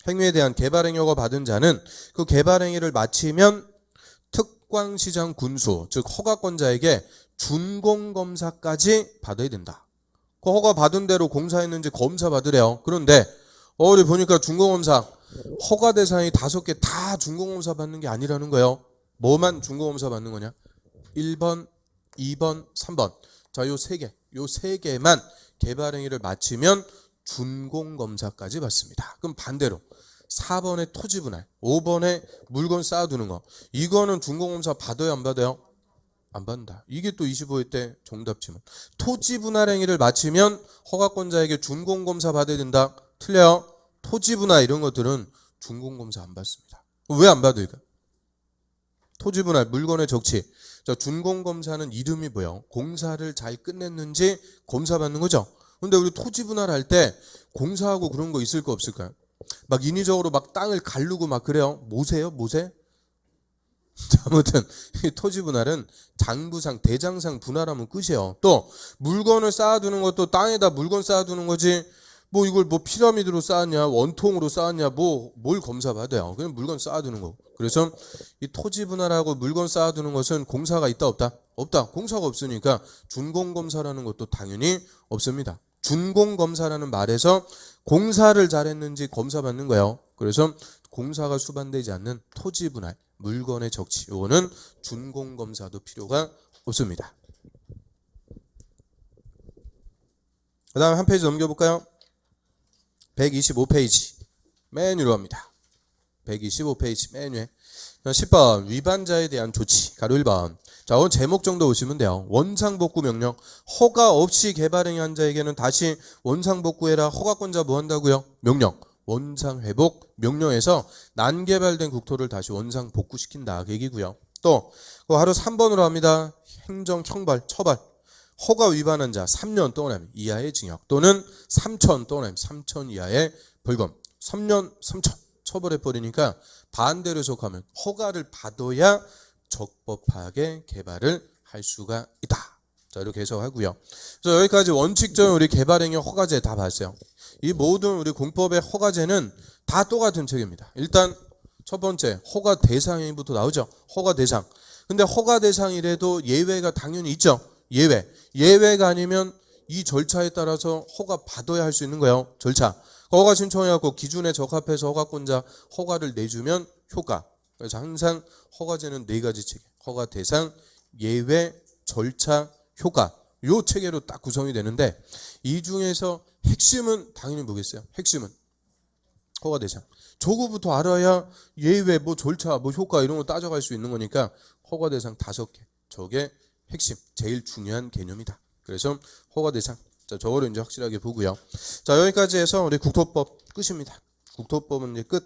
A: 행위에 대한 개발행위 허가 받은 자는 그 개발행위를 마치면 특광시장 군수 즉 허가권자에게 준공검사까지 받아야 된다. 그 허가 받은 대로 공사했는지 검사 받으래요. 그런데 우리 보니까 준공검사 허가 대상이 5개 다 준공검사 받는 게 아니라는 거예요. 뭐만 준공검사 받는 거냐? 1번, 2번, 3번. 자, 요 3개. 요 3개만 개발행위를 마치면 준공검사까지 받습니다. 그럼 반대로 4번에 토지분할, 5번에 물건 쌓아두는 거. 이거는 준공검사 받아요, 안 받아요? 안 받는다. 이게 또 25회 때 정답 지문. 토지분할 행위를 마치면 허가권자에게 준공검사 받아야 된다. 틀려요. 토지분할 이런 것들은 준공검사 안 받습니다. 왜 안 받을까? 토지분할, 물건의 적치. 자, 준공검사는 이름이 뭐예요? 공사를 잘 끝냈는지 검사받는 거죠. 근데 우리 토지분할 할 때 공사하고 그런 거 있을 거 없을까요? 막 인위적으로 막 땅을 가르고 막 그래요. 모세요? 모세? 아무튼 이 토지분할은 장부상, 대장상 분할하면 끝이에요. 또 물건을 쌓아두는 것도 땅에다 물건 쌓아두는 거지. 뭐 이걸 뭐 피라미드로 쌓았냐, 원통으로 쌓았냐, 뭐 뭘 검사받아요. 그냥 물건 쌓아두는 거. 그래서 이 토지분할하고 물건 쌓아두는 것은 공사가 있다 없다? 없다. 공사가 없으니까 준공검사라는 것도 당연히 없습니다. 준공검사라는 말에서 공사를 잘했는지 검사받는 거예요. 그래서 공사가 수반되지 않는 토지분할, 물건의 적치, 요거는 준공검사도 필요가 없습니다. 그 다음 한 페이지 넘겨볼까요? 125페이지 맨 위로 갑니다. 125페이지 맨 위에 10번 위반자에 대한 조치 가로 1번. 자, 오늘 제목 정도 보시면 돼요. 원상복구 명령. 허가 없이 개발행위한 자에게는 다시 원상복구해라. 허가권자 뭐 한다고요? 명령. 원상회복 명령에서 난개발된 국토를 다시 원상복구시킨다. 그 얘기고요. 또 바로 3번으로 합니다. 행정 형벌 처벌. 허가 위반한 자 3년 동안 이하의 징역 또는 3천 또는 3천 이하의 벌금. 3년 3천 처벌해버리니까 반대로 해석하면 허가를 받아야 적법하게 개발을 할 수가 있다. 자, 이렇게 해석하고요. 그래서 여기까지 원칙적인 우리 개발행위 허가제 다 봤어요. 이 모든 우리 공법의 허가제는 다 똑같은 책입니다. 일단 첫 번째 허가 대상행위부터 나오죠. 허가 대상. 근데 허가 대상이라도 예외가 당연히 있죠. 예외가 아니면 이 절차에 따라서 허가 받아야 할 수 있는 거예요. 절차. 허가 신청해갖고 기준에 적합해서 허가권자 허가를 내주면 효과. 그래서 항상 허가제는 4가지 체계. 허가 대상, 예외, 절차, 효과. 요 체계로 딱 구성이 되는데 이 중에서 핵심은 당연히 뭐겠어요? 핵심은 허가 대상. 저거부터 알아야 예외, 뭐 절차, 뭐 효과 이런 거 따져갈 수 있는 거니까 허가 대상 5개. 저게 핵심, 제일 중요한 개념이다. 그래서 허가 대상. 자, 저거를 이제 확실하게 보고요. 자, 여기까지 해서 우리 국토법 끝입니다. 국토법은 이제 끝.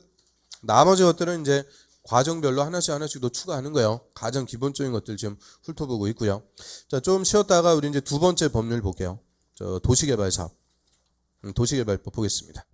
A: 나머지 것들은 이제 과정별로 하나씩 더 추가하는 거예요. 가장 기본적인 것들 지금 훑어보고 있고요. 자, 좀 쉬었다가 우리 이제 두 번째 법률 볼게요. 도시개발 사업. 도시개발법 보겠습니다.